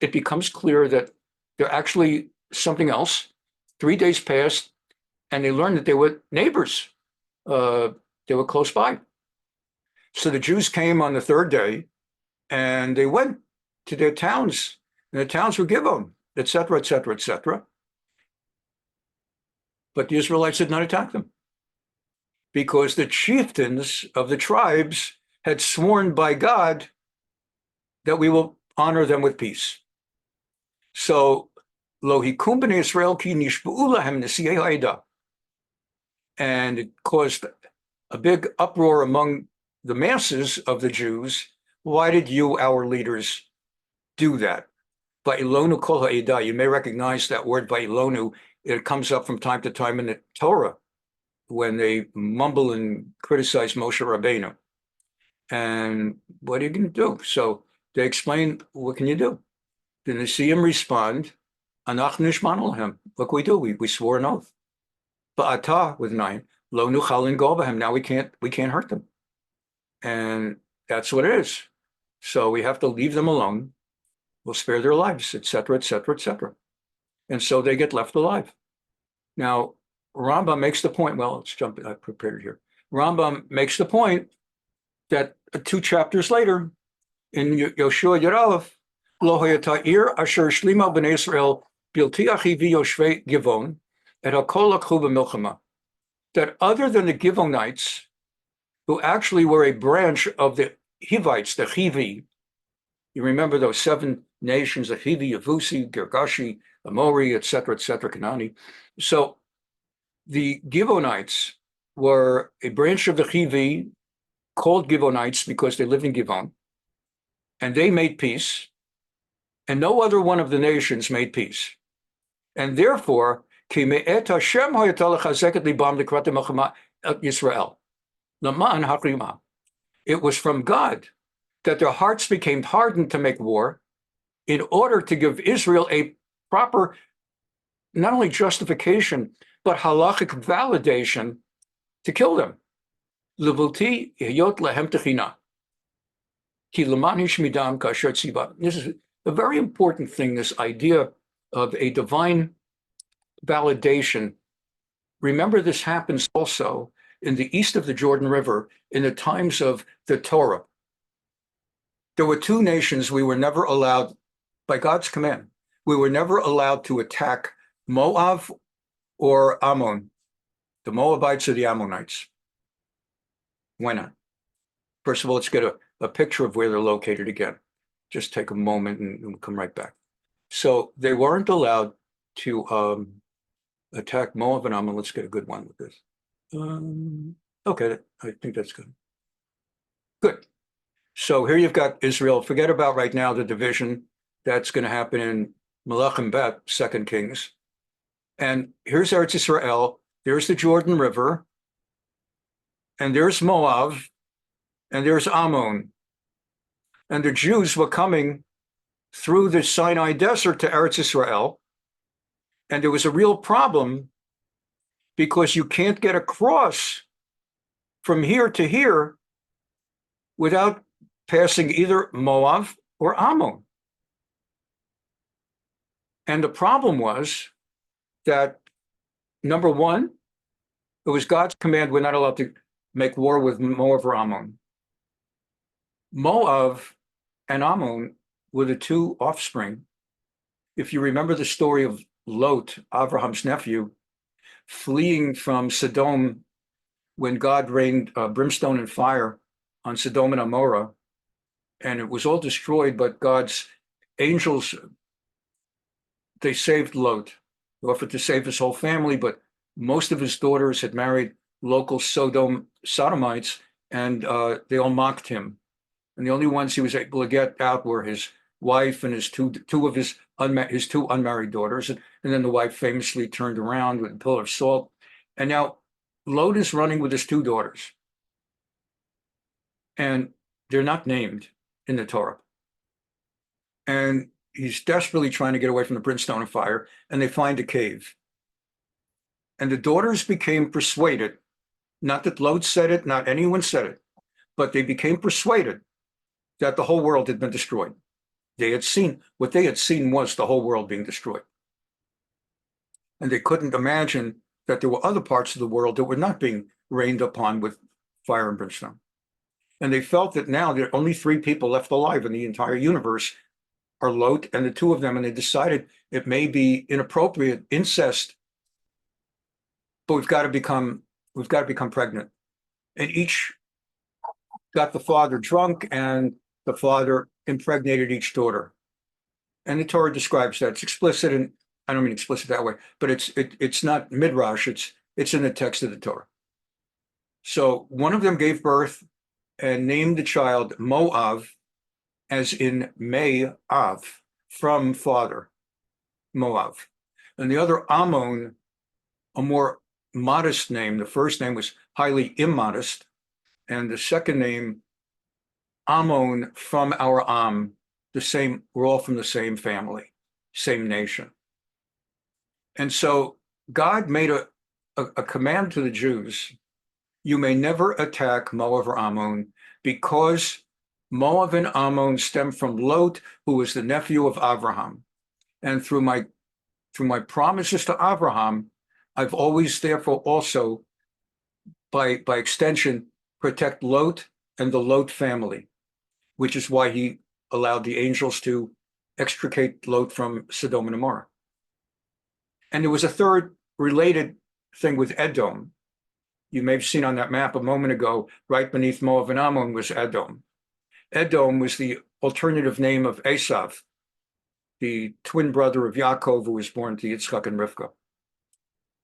it becomes clear that they're actually something else. 3 days passed, and they learned that they were neighbors. They were close by. So the Jews came on the third day, and they went to their towns, and the towns were Givonim, et cetera, et cetera, et cetera. But the Israelites did not attack them because the chieftains of the tribes had sworn by God that we will honor them with peace. So, lo hikum b'nei Yisrael ki nishba'u lahem nesiei ha'edah. And it caused a big uproar among the masses of the Jews. Why did you, our leaders, do that? Va'ilonu kol ha'edah. You may recognize that word va'ilonu. It comes up from time to time in the Torah when they mumble and criticize Moshe Rabbeinu. And what are you going to do? So they explain, what can you do? The Nesiim respond, Anach nishmanu lahem. Look, we do. We swore an oath. Ba'ata with 9. Lo nuchal l'ngo b'hem. Now we can't hurt them. And that's what it is. So we have to leave them alone. We'll spare their lives, etc., etc., etc. And so they get left alive. Now, Rambam makes the point, well, let's jump, I prepared it here. Rambam makes the point that 2 chapters later, in Yoshua Yerav, Lo hayata'ir asher shlima b'nei Yisrael bilti achivi yoshvei Givon et hakol lakhu b'milchama, that other than the Gibeonites, who actually were a branch of the Hivvites, the Hivi, you remember those 7 nations, the Hivi, Yavusi, Girgashi, Amori, etc., Kanani. So the Gibeonites were a branch of the Hivi called Gibeonites because they lived in Givon, and they made peace, and no other one of the nations made peace. And therefore, it was from God that their hearts became hardened to make war in order to give Israel a proper, not only justification, but halakhic validation to kill them. This is a very important thing, this idea of a divine validation. Remember, this happens also in the east of the Jordan River in the times of the Torah. There were 2 nations we were never allowed, by God's command, we were never allowed to attack Moab or Ammon, the Moabites or the Ammonites. Why not? First of all, let's get a picture of where they're located again. Just take a moment and we'll come right back. So they weren't allowed to attack Moab and Ammon. Let's get a good one with this. Okay, I think that's good. Good. So here you've got Israel. Forget about right now the division that's going to happen in Melachim Bet, 2 Kings. And here's Eretz Yisrael. There's the Jordan River. And there's Moab. And there's Ammon. And the Jews were coming through the Sinai Desert to Eretz Yisrael. And there was a real problem because you can't get across from here to here without passing either Moab or Ammon. And the problem was that, number one, it was God's command, we're not allowed to make war with Moab or Ammon. Moab and Ammon were the 2 offspring. If you remember the story of Lot, Abraham's nephew, fleeing from Sodom when God rained brimstone and fire on Sodom and Amorah, and it was all destroyed, but God's angels, they saved Lot. They offered to save his whole family, but most of his daughters had married local Sodomites, and they all mocked him. And the only ones he was able to get out were his wife and his two of his 2 unmarried daughters. And then the wife famously turned around with a pillar of salt. And now Lot is running with his 2 daughters. And they're not named in the Torah. And he's desperately trying to get away from the brimstone and fire, and they find a cave. And the daughters became persuaded, not that Lot said it, not anyone said it, but they became persuaded that the whole world had been destroyed. What they had seen was the whole world being destroyed. And they couldn't imagine that there were other parts of the world that were not being rained upon with fire and brimstone. And they felt that now there are only 3 people left alive in the entire universe are Lot and the 2 of them, and they decided it may be inappropriate, incest, but we've got to become pregnant. And each got the father drunk, and the father impregnated each daughter. And the Torah describes that. It's explicit, and I don't mean explicit that way, but it's not midrash, it's in the text of the Torah. So one of them gave birth and named the child Moav, as in May Av, from father, Moav. And the other Ammon, a more modest name. The first name was highly immodest, and the second name, Ammon, from our the same, we're all from the same family, same nation. And so God made a command to the Jews: you may never attack Moab or Ammon, because Moab and Ammon stem from Lot, who was the nephew of Abraham. And through my promises to Abraham, I've always therefore also, by extension, protect Lot and the Lot family, which is why he allowed the angels to extricate Lot from Sodom and Gomorrah. And there was a third related thing with Edom. You may have seen on that map a moment ago, right beneath Moab and Ammon was Edom. Edom was the alternative name of Esav, the twin brother of Yaakov, who was born to Yitzchak and Rivka.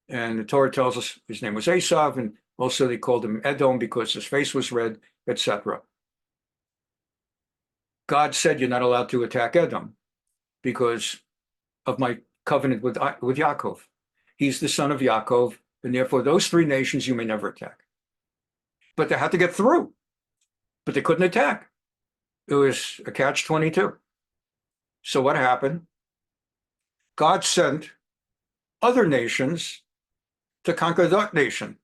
And the Torah tells us his name was Esav, and also they called him Edom because his face was red, etc. God said you're not allowed to attack Edom because of my covenant with Yaakov. He's the son of Yaakov, and therefore those three nations you may never attack. But they had to get through, but they couldn't attack. It was a catch-22. So what happened? God sent other nations to conquer that nation.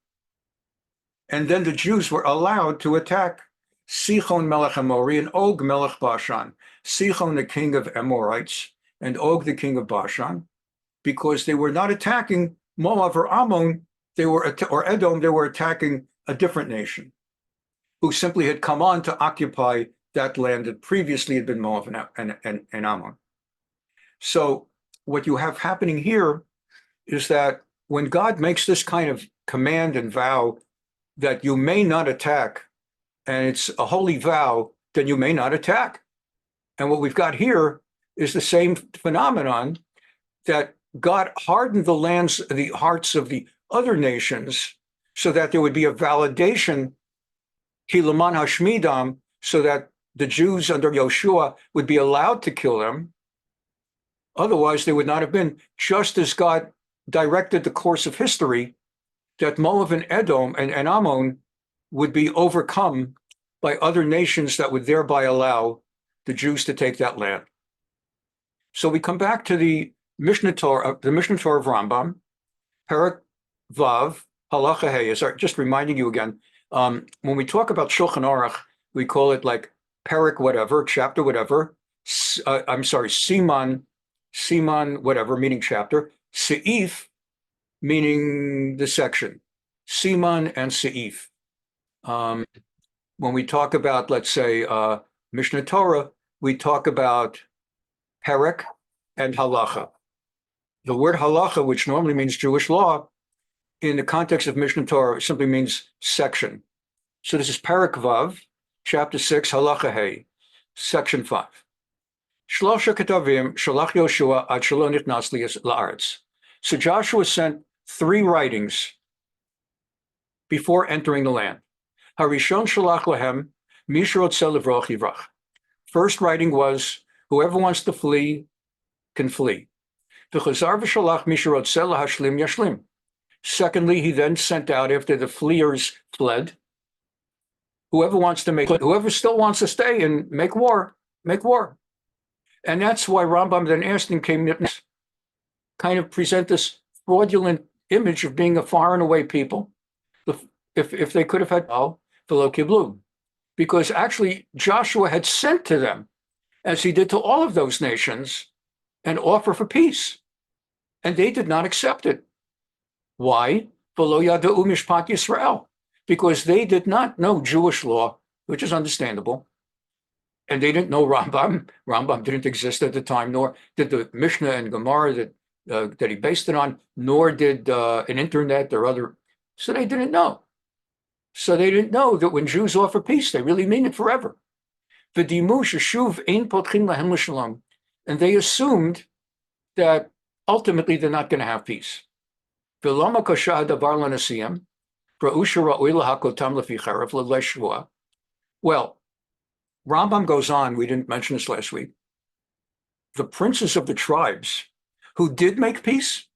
And then the Jews were allowed to attack Sichon melech Amori and Og melech Bashan. Sichon, the king of Amorites, and Og, the king of Bashan, because they were not attacking Moab or Ammon, or Edom, they were attacking a different nation who simply had come on to occupy that land that previously had been Moab and Ammon. So what you have happening here is that when God makes this kind of command and vow that you may not attack, and it's a holy vow, then you may not attack. And what we've got here is the same phenomenon, that God hardened the hearts of the other nations so that there would be a validation, Kilaman Hashmidam, so that the Jews under Yoshua would be allowed to kill them. Otherwise, they would not have been, just as God directed the course of history, that Moab and Edom and Ammon would be overcome by other nations that would thereby allow the Jews to take that land. So we come back to the Mishneh Torah of Rambam, Perek Vav, halakhah, just reminding you again, when we talk about Shulchan Aruch, we call it like Perek whatever, chapter whatever, Siman whatever, meaning chapter, Seif, meaning the section, Siman and Seif. When we talk about, let's say, Mishneh Torah, we talk about Perek and halakhah. The word halakhah, which normally means Jewish law, in the context of Mishneh Torah simply means section. So this is Perek Vav, chapter 6, halakhah, section 5. Shlosha ketavim shalach Yoshua ad shelo nichnas la'aretz. So Joshua sent 3 writings before entering the land. Harishon shalach lahem misher rotzeh levrach yivrach. First writing was, whoever wants to flee can flee. V'chazar v'shalach misher rotzeh lahashlim yashlim. Secondly, he then sent out, after the fleers fled, whoever still wants to stay and make war, make war. And that's why Rambam then asked him, kind of present this fraudulent image of being a far and away people, if they could have had Tzahal, v'lo kiblu. Because actually Joshua had sent to them, as he did to all of those nations, an offer for peace. And they did not accept it. Why? V'lo yada'u mishpat Yisrael. Because they did not know Jewish law, which is understandable. And they didn't know Rambam. Rambam didn't exist at the time, nor did the Mishneh and Gemara that that he based it on, nor did an internet or other. So they didn't know. So they didn't know that when Jews offer peace, they really mean it forever. And they assumed that ultimately they're not going to have peace. Well, Rambam goes on, we didn't mention this last week, the princes of the tribes who did make peace.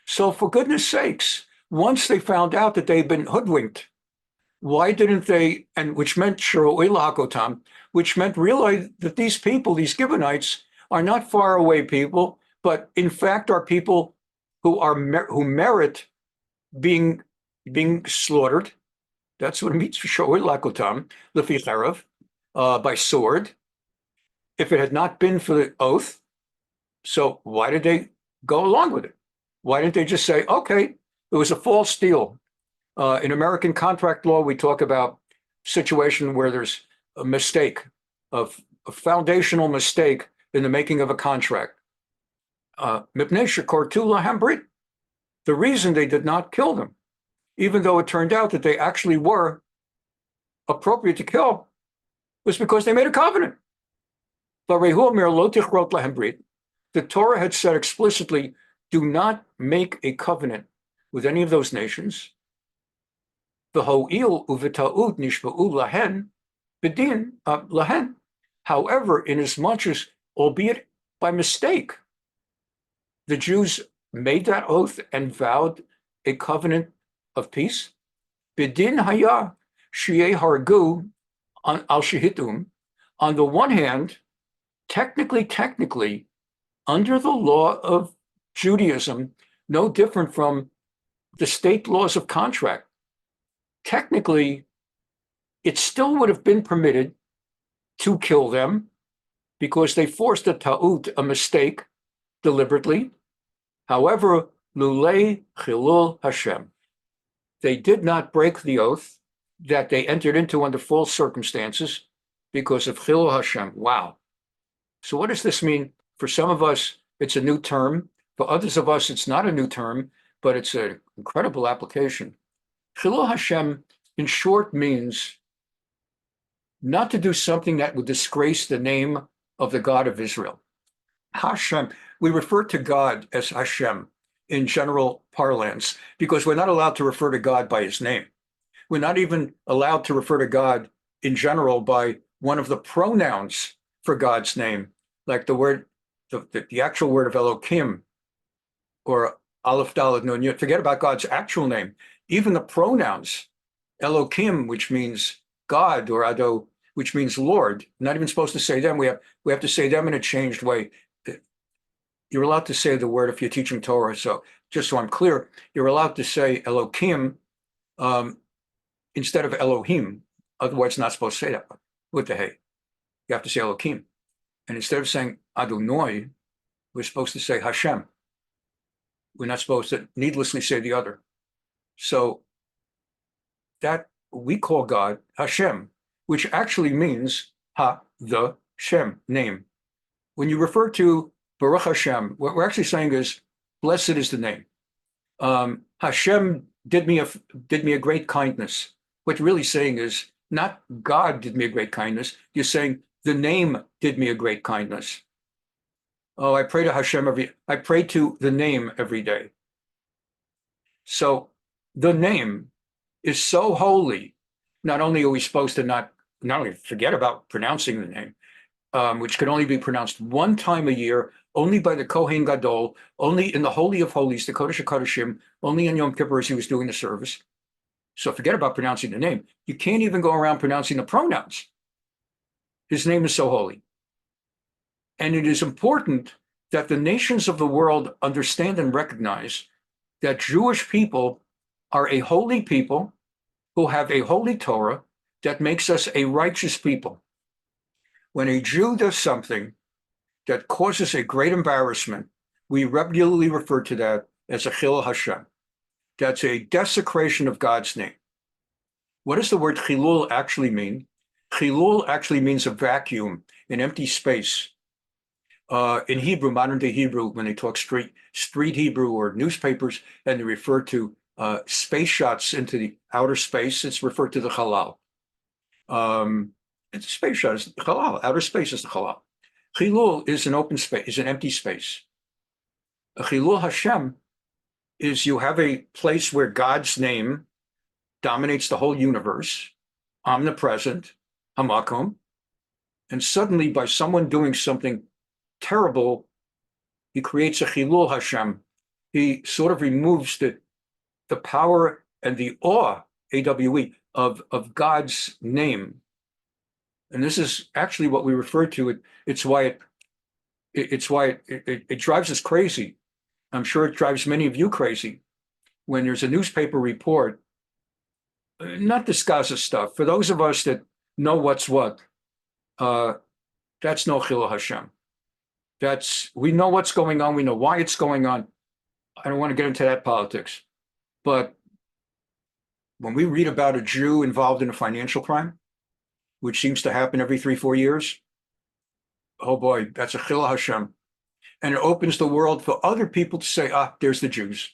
So for goodness sakes, once they found out that they'd been hoodwinked, why didn't they, and which meant which meant realize that these people, these Gibeonites, are not far away people, but in fact are people who merit being slaughtered. That's what it means for by sword. If it had not been for the oath, so why did they go along with it? Why didn't they just say, okay, it was a false deal? In American contract law, we talk about situation where there's a mistake, a foundational mistake in the making of a contract. The reason they did not kill them, even though it turned out that they actually were appropriate to kill, was because they made a covenant. The Torah had said explicitly, do not make a covenant with any of those nations. However, inasmuch as, albeit by mistake, the Jews made that oath and vowed a covenant of peace, bidin haya shi'e hargu al shihitum. On the one hand, technically, under the law of Judaism, no different from the state laws of contract, technically, it still would have been permitted to kill them because they forced a ta'ut, a mistake, deliberately. However, lulei chilul Hashem, they did not break the oath that they entered into under false circumstances because of chilul Hashem. Wow. So what does this mean? For some of us, it's a new term. For others of us, it's not a new term, but it's an incredible application. Chilul Hashem, in short, means not to do something that would disgrace the name of the God of Israel. Hashem, we refer to God as Hashem in general parlance because we're not allowed to refer to God by his name. We're not even allowed to refer to God in general by one of the pronouns for God's name, like the word, the actual word of Elohim or Aleph Dalet Nun. You forget about God's actual name. Even the pronouns, Elohim, which means God, or Ado, which means Lord, not even supposed to say them. We have to say them in a changed way. You're allowed to say the word if you're teaching Torah. So just so I'm clear, you're allowed to say Elohim instead of Elohim. Otherwise, it's not supposed to say that with the hey. You have to say Elohim. And instead of saying Adonai, we're supposed to say Hashem. We're not supposed to needlessly say the other. So that we call God Hashem, which actually means the Shem, name. When you refer to Baruch Hashem, what we're actually saying is, blessed is the name. Hashem did me a great kindness. What you're really saying is, not God did me a great kindness. You're saying the name did me a great kindness. Oh, I pray to Hashem I pray to the name every day. So the name is so holy. Not only are we supposed to not only forget about pronouncing the name, which can only be pronounced one time a year, only by the Kohen Gadol, only in the Holy of Holies, the Kodesh HaKodeshim, only in Yom Kippur as he was doing the service. So forget about pronouncing the name. You can't even go around pronouncing the pronouns. His name is so holy. And it is important that the nations of the world understand and recognize that Jewish people are a holy people who have a holy Torah that makes us a righteous people. When a Jew does something that causes a great embarrassment, we regularly refer to that as a chilul Hashem. That's a desecration of God's name. What does the word chilul actually mean? Chilul actually means a vacuum, an empty space. In Hebrew, modern day Hebrew, when they talk street Hebrew or newspapers, and they refer to space shots into the outer space, it's referred to the halal. It's a space shot, it's the halal. Outer space is the halal. Chilul is an open space, is an empty space. A Chilul Hashem is you have a place where God's name dominates the whole universe, omnipresent, hamakom, and suddenly by someone doing something terrible, he creates a Chilul Hashem. He sort of removes the power and the awe, AWE, of God's name. And this is actually what we refer to. It's why it drives us crazy. I'm sure it drives many of you crazy when there's a newspaper report, not this Gaza stuff. For those of us that know what's what, that's no Chilul Hashem. We know what's going on. We know why it's going on. I don't want to get into that politics. But when we read about a Jew involved in a financial crime, which seems to happen every 3-4 years, oh boy, that's a Chilul Hashem. And it opens the world for other people to say, there's the Jews.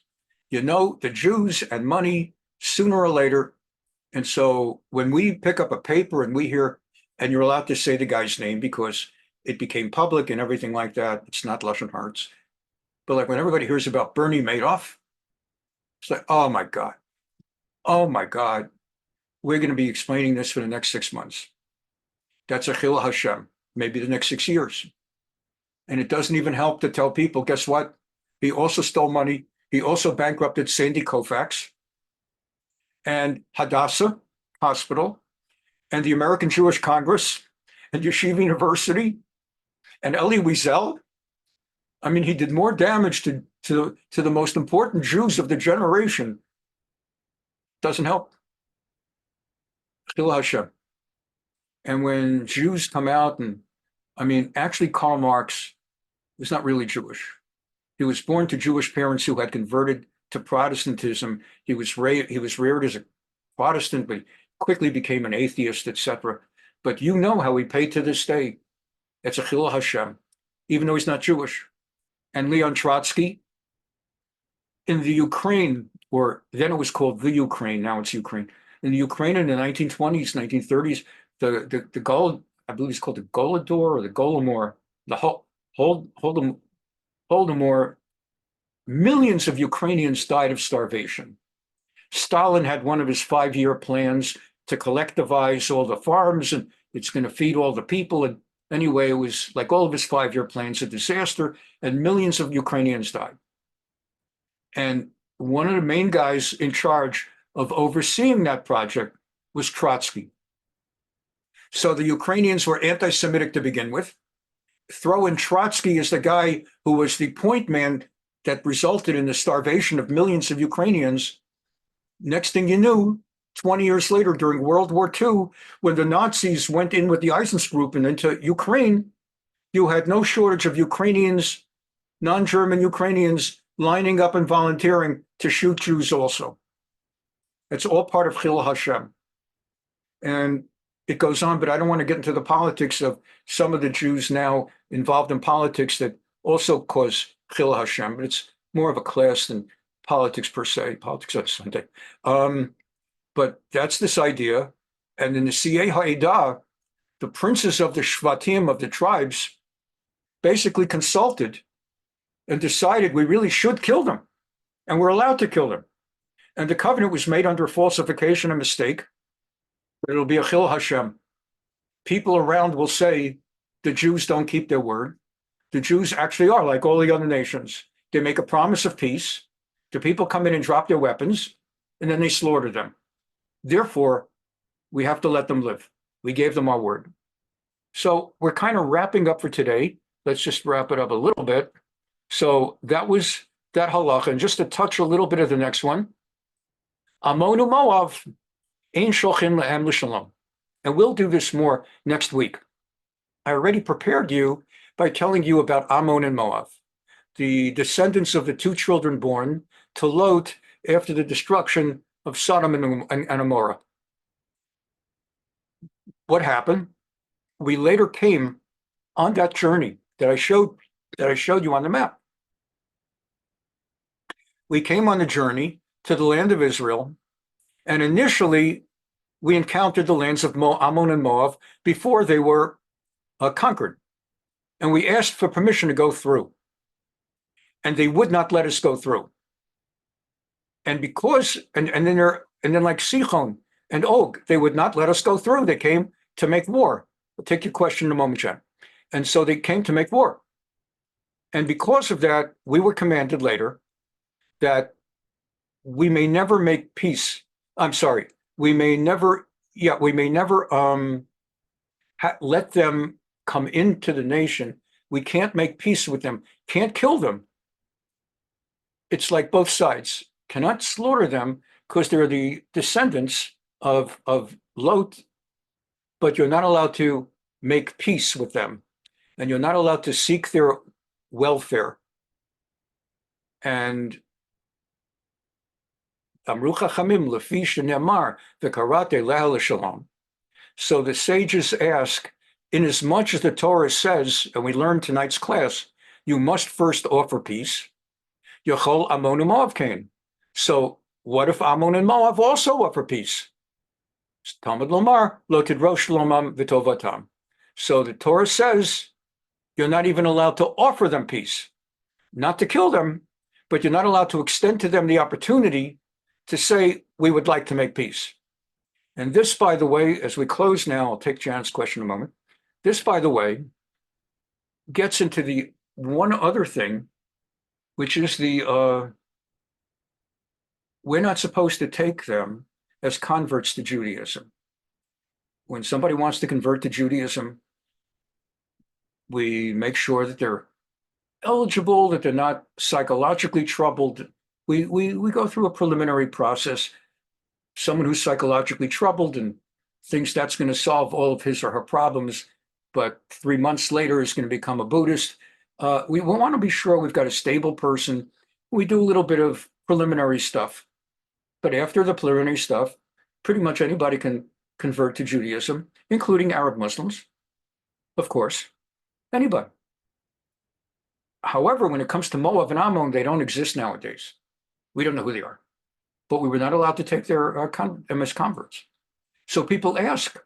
You know, the Jews and money sooner or later. And so when we pick up a paper and we hear, and you're allowed to say the guy's name because it became public and everything like that, it's not Lashon Haaretz. But like when everybody hears about Bernie Madoff, it's like, oh my God, we're going to be explaining this for the next 6 months. That's a Chilul Hashem, maybe the next 6 years. And it doesn't even help to tell people, guess what? He also stole money. He also bankrupted Sandy Koufax and Hadassah Hospital and the American Jewish Congress and Yeshiva University and Elie Wiesel. I mean, he did more damage to the most important Jews of the generation. Doesn't help. Chilul Hashem. And when Jews come out and, I mean, actually Karl Marx was not really Jewish. He was born to Jewish parents who had converted to Protestantism. He was reared as a Protestant, but quickly became an atheist, etc. But you know how he paid to this day. It's a Chilul Hashem, even though he's not Jewish. And Leon Trotsky in the Ukraine, or then it was called the Ukraine, now it's Ukraine. In the Ukraine in the 1920s, 1930s, the gold, I believe it's called the Golodor or the Golomor, the Holodomor, millions of Ukrainians died of starvation. Stalin had one of his 5-year plans to collectivize all the farms and it's going to feed all the people. And anyway, it was like all of his 5-year plans, a disaster, and millions of Ukrainians died. And one of the main guys in charge of overseeing that project was Trotsky. So the Ukrainians were anti-Semitic to begin with. Throw in Trotsky as the guy who was the point man that resulted in the starvation of millions of Ukrainians. Next thing you knew, 20 years later, during World War II, when the Nazis went in with the Einsatzgruppen and into Ukraine, you had no shortage of Ukrainians, non-German Ukrainians, lining up and volunteering to shoot Jews also. It's all part of Chilul Hashem. And it goes on, but I don't want to get into the politics of some of the Jews now involved in politics that also cause Chilul Hashem, but it's more of a class than politics per se, politics on Sunday. But that's this idea. And in the Siyei Ha'edah, the princes of the Shvatim, of the tribes, basically consulted and decided we really should kill them. And we're allowed to kill them. And the covenant was made under falsification and mistake. But it'll be a Chilul Hashem. People around will say the Jews don't keep their word. The Jews actually are like all the other nations. They make a promise of peace. The people come in and drop their weapons, and then they slaughter them. Therefore, we have to let them live. We gave them our word. So we're kind of wrapping up for today. Let's just wrap it up a little bit. So that was that halakhah. And just to touch a little bit of the next one. Ammon u'Moav ein shochin lehem l'shalom. And we'll do this more next week. I already prepared you by telling you about Ammon and Moab, the descendants of the 2 children born to Lot after the destruction of Sodom and Gomorrah. What happened? We later came on that journey that I showed that I showed you on the map. We came on a journey to the land of Israel, and initially we encountered the lands of Ammon and Moab before they were conquered. And we asked for permission to go through. And they would not let us go through. And because, and then like Sichon and Og, they would not let us go through. They came to make war. I'll take your question in a moment, Jen. And so they came to make war. And because of that, we were commanded later that we may never make peace. I'm sorry, we may never let them come into the nation. We can't make peace with them, can't kill them. It's like both sides cannot slaughter them because they're the descendants of Lot, but you're not allowed to make peace with them, and you're not allowed to seek their welfare. And Amru Chachamim lefi shenemar v'karate leha l'shalom. So the sages ask, inasmuch as the Torah says, and we learned tonight's class, you must first offer peace. Yachol Ammon and Moab came. So what if Ammon and Moab also offer peace? Talmud lomar lo tidrosh shalomam v'tovatam. So the Torah says you're not even allowed to offer them peace, not to kill them, but you're not allowed to extend to them the opportunity to say, we would like to make peace. And this, by the way, as we close now, I'll take Jan's question in a moment. This, by the way, gets into the one other thing, which is we're not supposed to take them as converts to Judaism. When somebody wants to convert to Judaism, we make sure that they're eligible, that they're not psychologically troubled. We go through a preliminary process. Someone who's psychologically troubled and thinks that's going to solve all of his or her problems, but 3 months later is going to become a Buddhist. We want to be sure we've got a stable person. We do a little bit of preliminary stuff. But after the preliminary stuff, pretty much anybody can convert to Judaism, including Arab Muslims, of course, anybody. However, when it comes to Moab and Ammon, they don't exist nowadays. We don't know who they are. But we were not allowed to take them as converts. So people ask,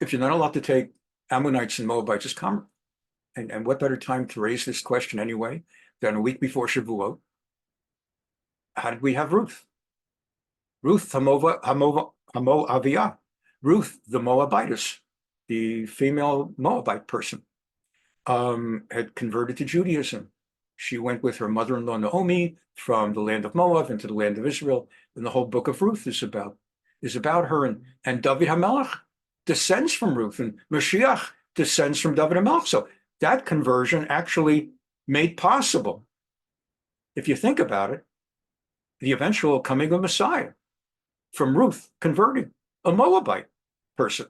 if you're not allowed to take Ammonites and Moabites as converts, and what better time to raise this question anyway than a week before Shavuot? How did we have Ruth? Ruth Hamoaviyah, Ruth the Moabitess, the female Moabite person, had converted to Judaism. She went with her mother-in-law Naomi from the land of Moab into the land of Israel, and the whole book of Ruth is about her. And David HaMelech descends from Ruth, and Mashiach descends from David HaMelech. So that conversion actually made possible, if you think about it, the eventual coming of Messiah from Ruth converting a Moabite person.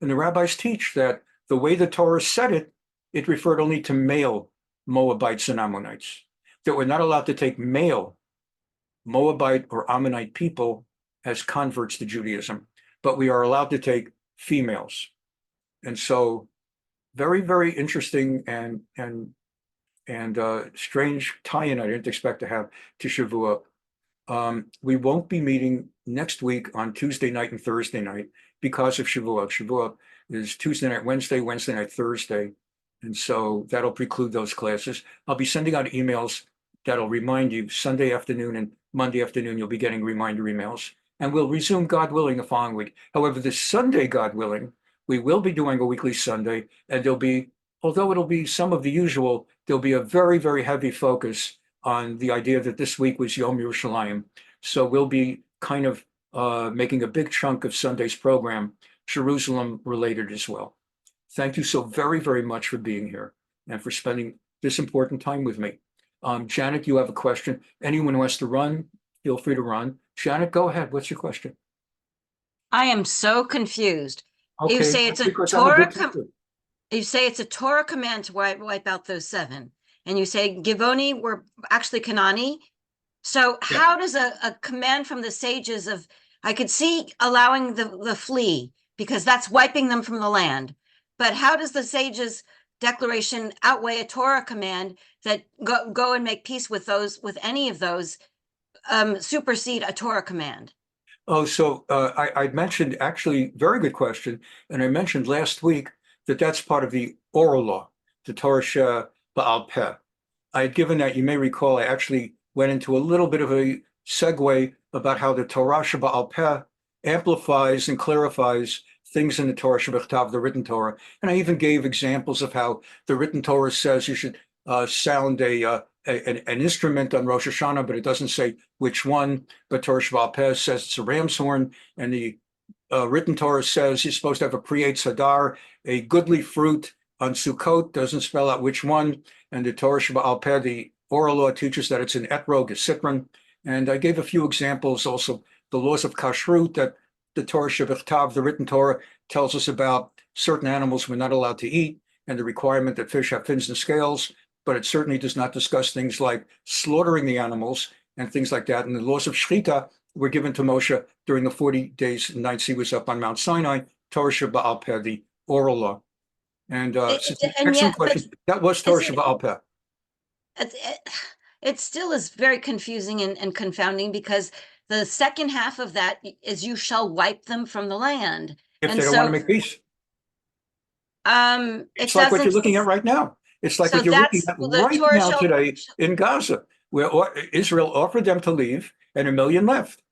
And the rabbis teach that the way the Torah said it, it referred only to male Moabites and Ammonites, that we're not allowed to take male Moabite or Ammonite people as converts to Judaism, but we are allowed to take females. And so very, very interesting and strange tie-in I didn't expect to have to Shavuot. We won't be meeting next week on Tuesday night and Thursday night because of Shavuot. Shavuot is Tuesday night, Wednesday night, Thursday. And so that'll preclude those classes. I'll be sending out emails that'll remind you Sunday afternoon and Monday afternoon, you'll be getting reminder emails. And we'll resume, God willing, the following week. However, this Sunday, God willing, we will be doing a weekly Sunday, and there'll be, although it'll be some of the usual, there'll be a very, very heavy focus on the idea that this week was Yom Yerushalayim. So we'll be kind of making a big chunk of Sunday's program Jerusalem related as well. Thank you so very, very much for being here and for spending this important time with me. Janet, you have a question. Anyone who has to run, feel free to run. Janet, go ahead. What's your question?
I am so confused.
Okay,
you say it's a Torah command to wipe out those 7. And you say Givonim were actually Kanani. So how does a command from the sages of, I could see allowing the flee, because that's wiping them from the land. But how does the sages declaration outweigh a Torah command that go and make peace with any of those, supersede a Torah command?
Oh, so I mentioned, actually, very good question. And I mentioned last week that that's part of the oral law, the Torah Ba'al Peh. I had given that, you may recall, I actually went into a little bit of a segue about how the Torah Ba'al Peh amplifies and clarifies things in the Torah Shebechtav, the written Torah. And I even gave examples of how the written Torah says you should sound an instrument on Rosh Hashanah, but it doesn't say which one. But Torah Sheba'al Peh says it's a ram's horn, and the written Torah says you're supposed to have a Priyetz Hadar, a goodly fruit on Sukkot, doesn't spell out which one. And the Torah Sheba'al Peh, the oral law, teaches that it's an etrog, a citron. And I gave a few examples, also the laws of kashrut, that the Torah Shebechtav, the written Torah, tells us about certain animals we're not allowed to eat, and the requirement that fish have fins and scales, but it certainly does not discuss things like slaughtering the animals and things like that. And the laws of Shechita were given to Moshe during the 40 days and nights he was up on Mount Sinai, Torah Sheba'al Peh, the oral law. And excellent question. That was Torah Sheba'al Peh.
It still is very confusing and confounding, because the second half of that is you shall wipe them from the land.
If they don't want to make peace. It's like what you're looking at right now. It's like what you're looking at right now today in Gaza, where Israel offered them to leave and 1 million left.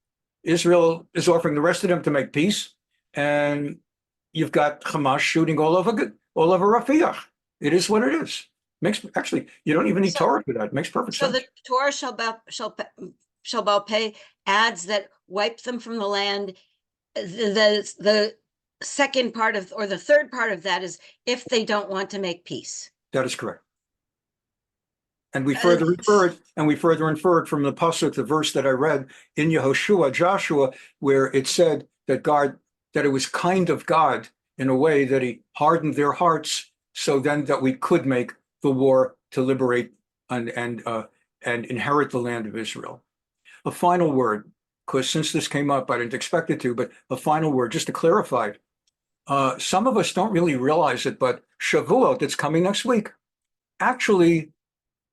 Israel is offering the rest of them to make peace, and you've got Hamas shooting all over Rafiah. It is what it is. Actually, you don't even need Torah for that. It makes perfect sense.
So the Torah Sheba'al Peh adds that wipe them from the land. The second part of, or the third part of that, is if they don't want to make peace.
That is correct. And we further inferred from the pasuk, the verse that I read in Yehoshua, Joshua, where it said that it was kind of God in a way that he hardened their hearts, so then that we could make the war to liberate and inherit the land of Israel. A final word, because since this came up, I didn't expect it to, but a final word, just to clarify. Some of us don't really realize it, but Shavuot, that's coming next week. Actually,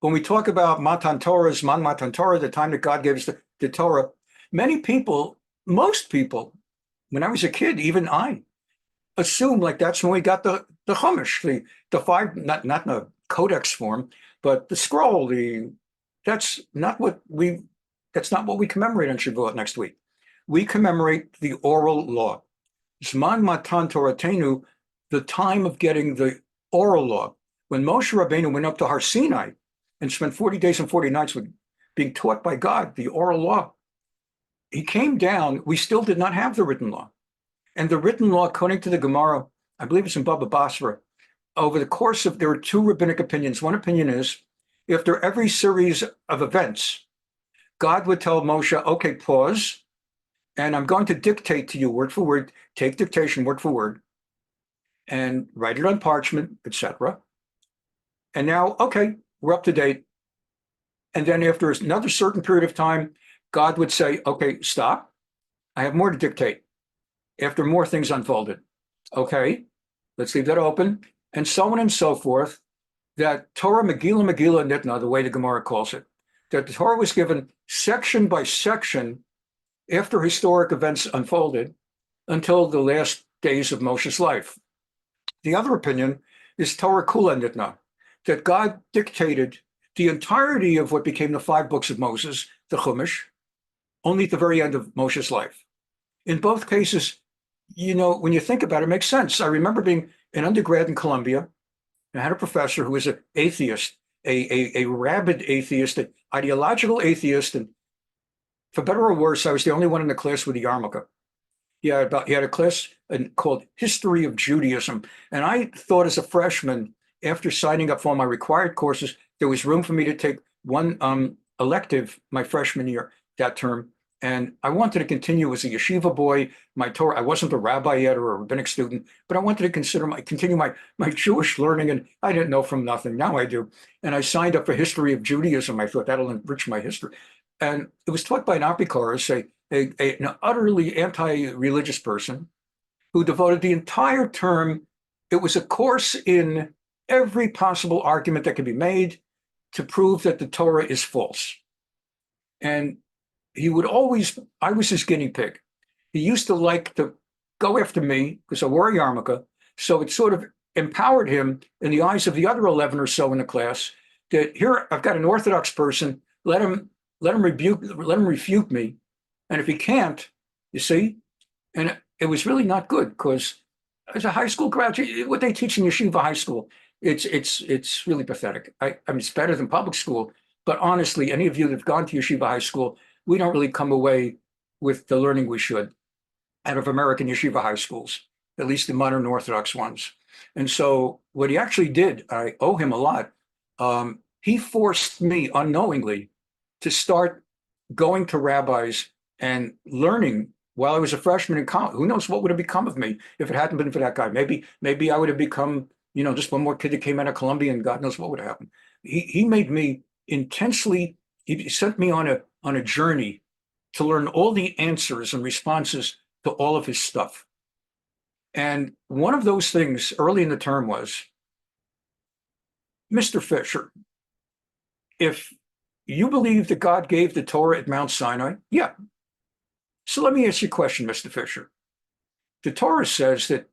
when we talk about Matan Torah, Matan Torah, the time that God gave us the Torah, most people, when I was a kid, even I, assumed like that's when we got the Chumash, the five, not in a codex form, but the scroll. That's not what we commemorate on Shavuot next week. We commemorate the oral law. Zman Matan Toratenu, the time of getting the oral law. When Moshe Rabbeinu went up to Har Sinai and spent 40 days and 40 nights with being taught by God the oral law, he came down. We still did not have the written law. And the written law, according to the Gemara, I believe it's in Baba Basra, over the course of, there are two rabbinic opinions. One opinion is, after every series of events, God would tell Moshe, okay, pause, and I'm going to dictate to you word for word, take dictation word for word, and write it on parchment, etc. And now, okay, we're up to date. And then after another certain period of time, God would say, okay, stop. I have more to dictate. After more things unfolded. Okay, let's leave that open. And so on and so forth. That Torah Megillah Nitna, the way the Gemara calls it, that the Torah was given section by section after historic events unfolded until the last days of Moshe's life. The other opinion is Torah Kula Nitna, that God dictated the entirety of what became the 5 books of Moses, the Chumash, only at the very end of Moshe's life. In both cases, when you think about it, it makes sense. I remember being an undergrad in Columbia. I had a professor who was an atheist, a rabid atheist, an ideological atheist, and for better or worse, I was the only one in the class with a yarmulke. He had a class called History of Judaism, and I thought as a freshman, after signing up for all my required courses, there was room for me to take one elective my freshman year, that term. And I wanted to continue as a yeshiva boy, my Torah. I wasn't a rabbi yet or a rabbinic student, but I wanted to continue my Jewish learning, and I didn't know from nothing. Now I do. And I signed up for History of Judaism. I thought that'll enrich my history. And it was taught by an apikoros, an utterly anti-religious person who devoted the entire term. It was a course in every possible argument that can be made to prove that the Torah is false. And he would always, I was his guinea pig. He used to like to go after me because I wore a yarmulke. So it sort of empowered him in the eyes of the other 11 or so in the class that here I've got an Orthodox person, let him refute me. And if he can't, you see, and it was really not good because as a high school graduate, what they teach in yeshiva high school, it's really pathetic. I mean, it's better than public school, but honestly, any of you that have gone to yeshiva high school, we don't really come away with the learning we should out of American yeshiva high schools, at least the modern Orthodox ones. And so what he actually did, I owe him a lot. He forced me unknowingly to start going to rabbis and learning while I was a freshman in college. Who knows what would have become of me if it hadn't been for that guy? Maybe I would have become, just one more kid that came out of Columbia, and God knows what would have happened. He made me intensely. He sent me on a journey to learn all the answers and responses to all of his stuff. And one of those things early in the term was, Mr. Fischer, if you believe that God gave the Torah at Mount Sinai, yeah. So let me ask you a question, Mr. Fischer. The Torah says that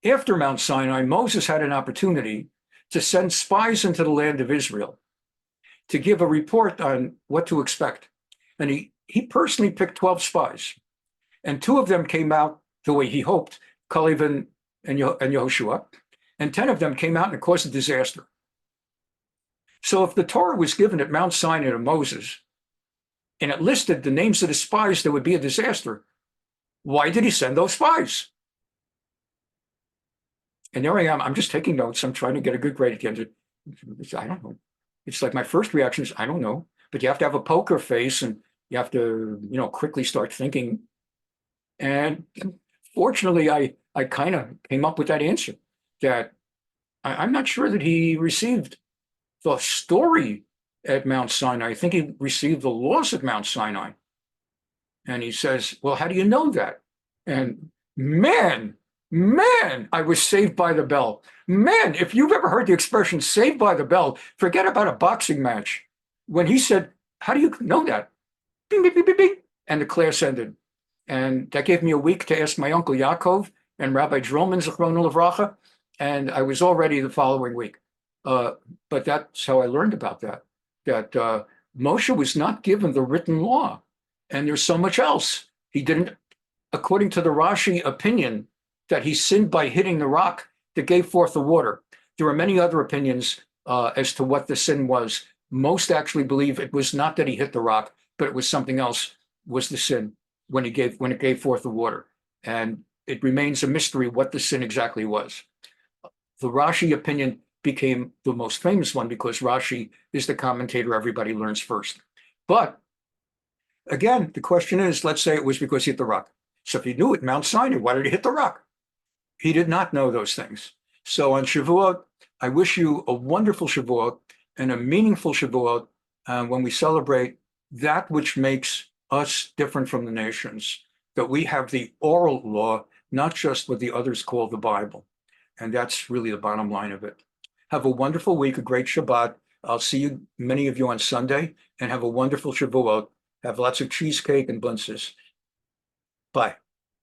after Mount Sinai, Moses had an opportunity to send spies into the land of Israel to give a report on what to expect. And he personally picked 12 spies. And 2 of them came out the way he hoped, Kalev and Yehoshua, and 10 of them came out and it caused a disaster. So if the Torah was given at Mount Sinai to Moses, and it listed the names of the spies that would be a disaster, why did he send those spies? And there I am, I'm just taking notes, I'm trying to get a good grade at the end of it. I don't know. It's like my first reaction is, I don't know, but you have to have a poker face and you have to, quickly start thinking. And fortunately, I kind of came up with that answer, that I'm not sure that he received the story at Mount Sinai. I think he received the laws at Mount Sinai. And he says, well, how do you know that? And man, I was saved by the bell. Man, if you've ever heard the expression saved by the bell, forget about a boxing match. When he said, how do you know that? Bing, bing, bing, bing, bing. And the class ended. And that gave me a week to ask my uncle Yaakov and Rabbi Drillman, Zichrono Livracha, and I was all ready the following week. But that's how I learned about that Moshe was not given the written law. And there's so much else. He didn't, according to the Rashi opinion, that he sinned by hitting the rock that gave forth the water. There are many other opinions as to what the sin was. Most actually believe it was not that he hit the rock, but it was something else was the sin when it gave forth the water. And it remains a mystery what the sin exactly was. The Rashi opinion became the most famous one because Rashi is the commentator everybody learns first. But again, the question is, let's say it was because he hit the rock. So if he knew it, Mount Sinai, why did he hit the rock? He did not know those things. So on Shavuot, I wish you a wonderful Shavuot and a meaningful Shavuot when we celebrate that which makes us different from the nations, that we have the oral law, not just what the others call the Bible. And that's really the bottom line of it. Have a wonderful week, a great Shabbat. I'll see you, many of you on Sunday, and have a wonderful Shavuot. Have lots of cheesecake and blintzes. Bye.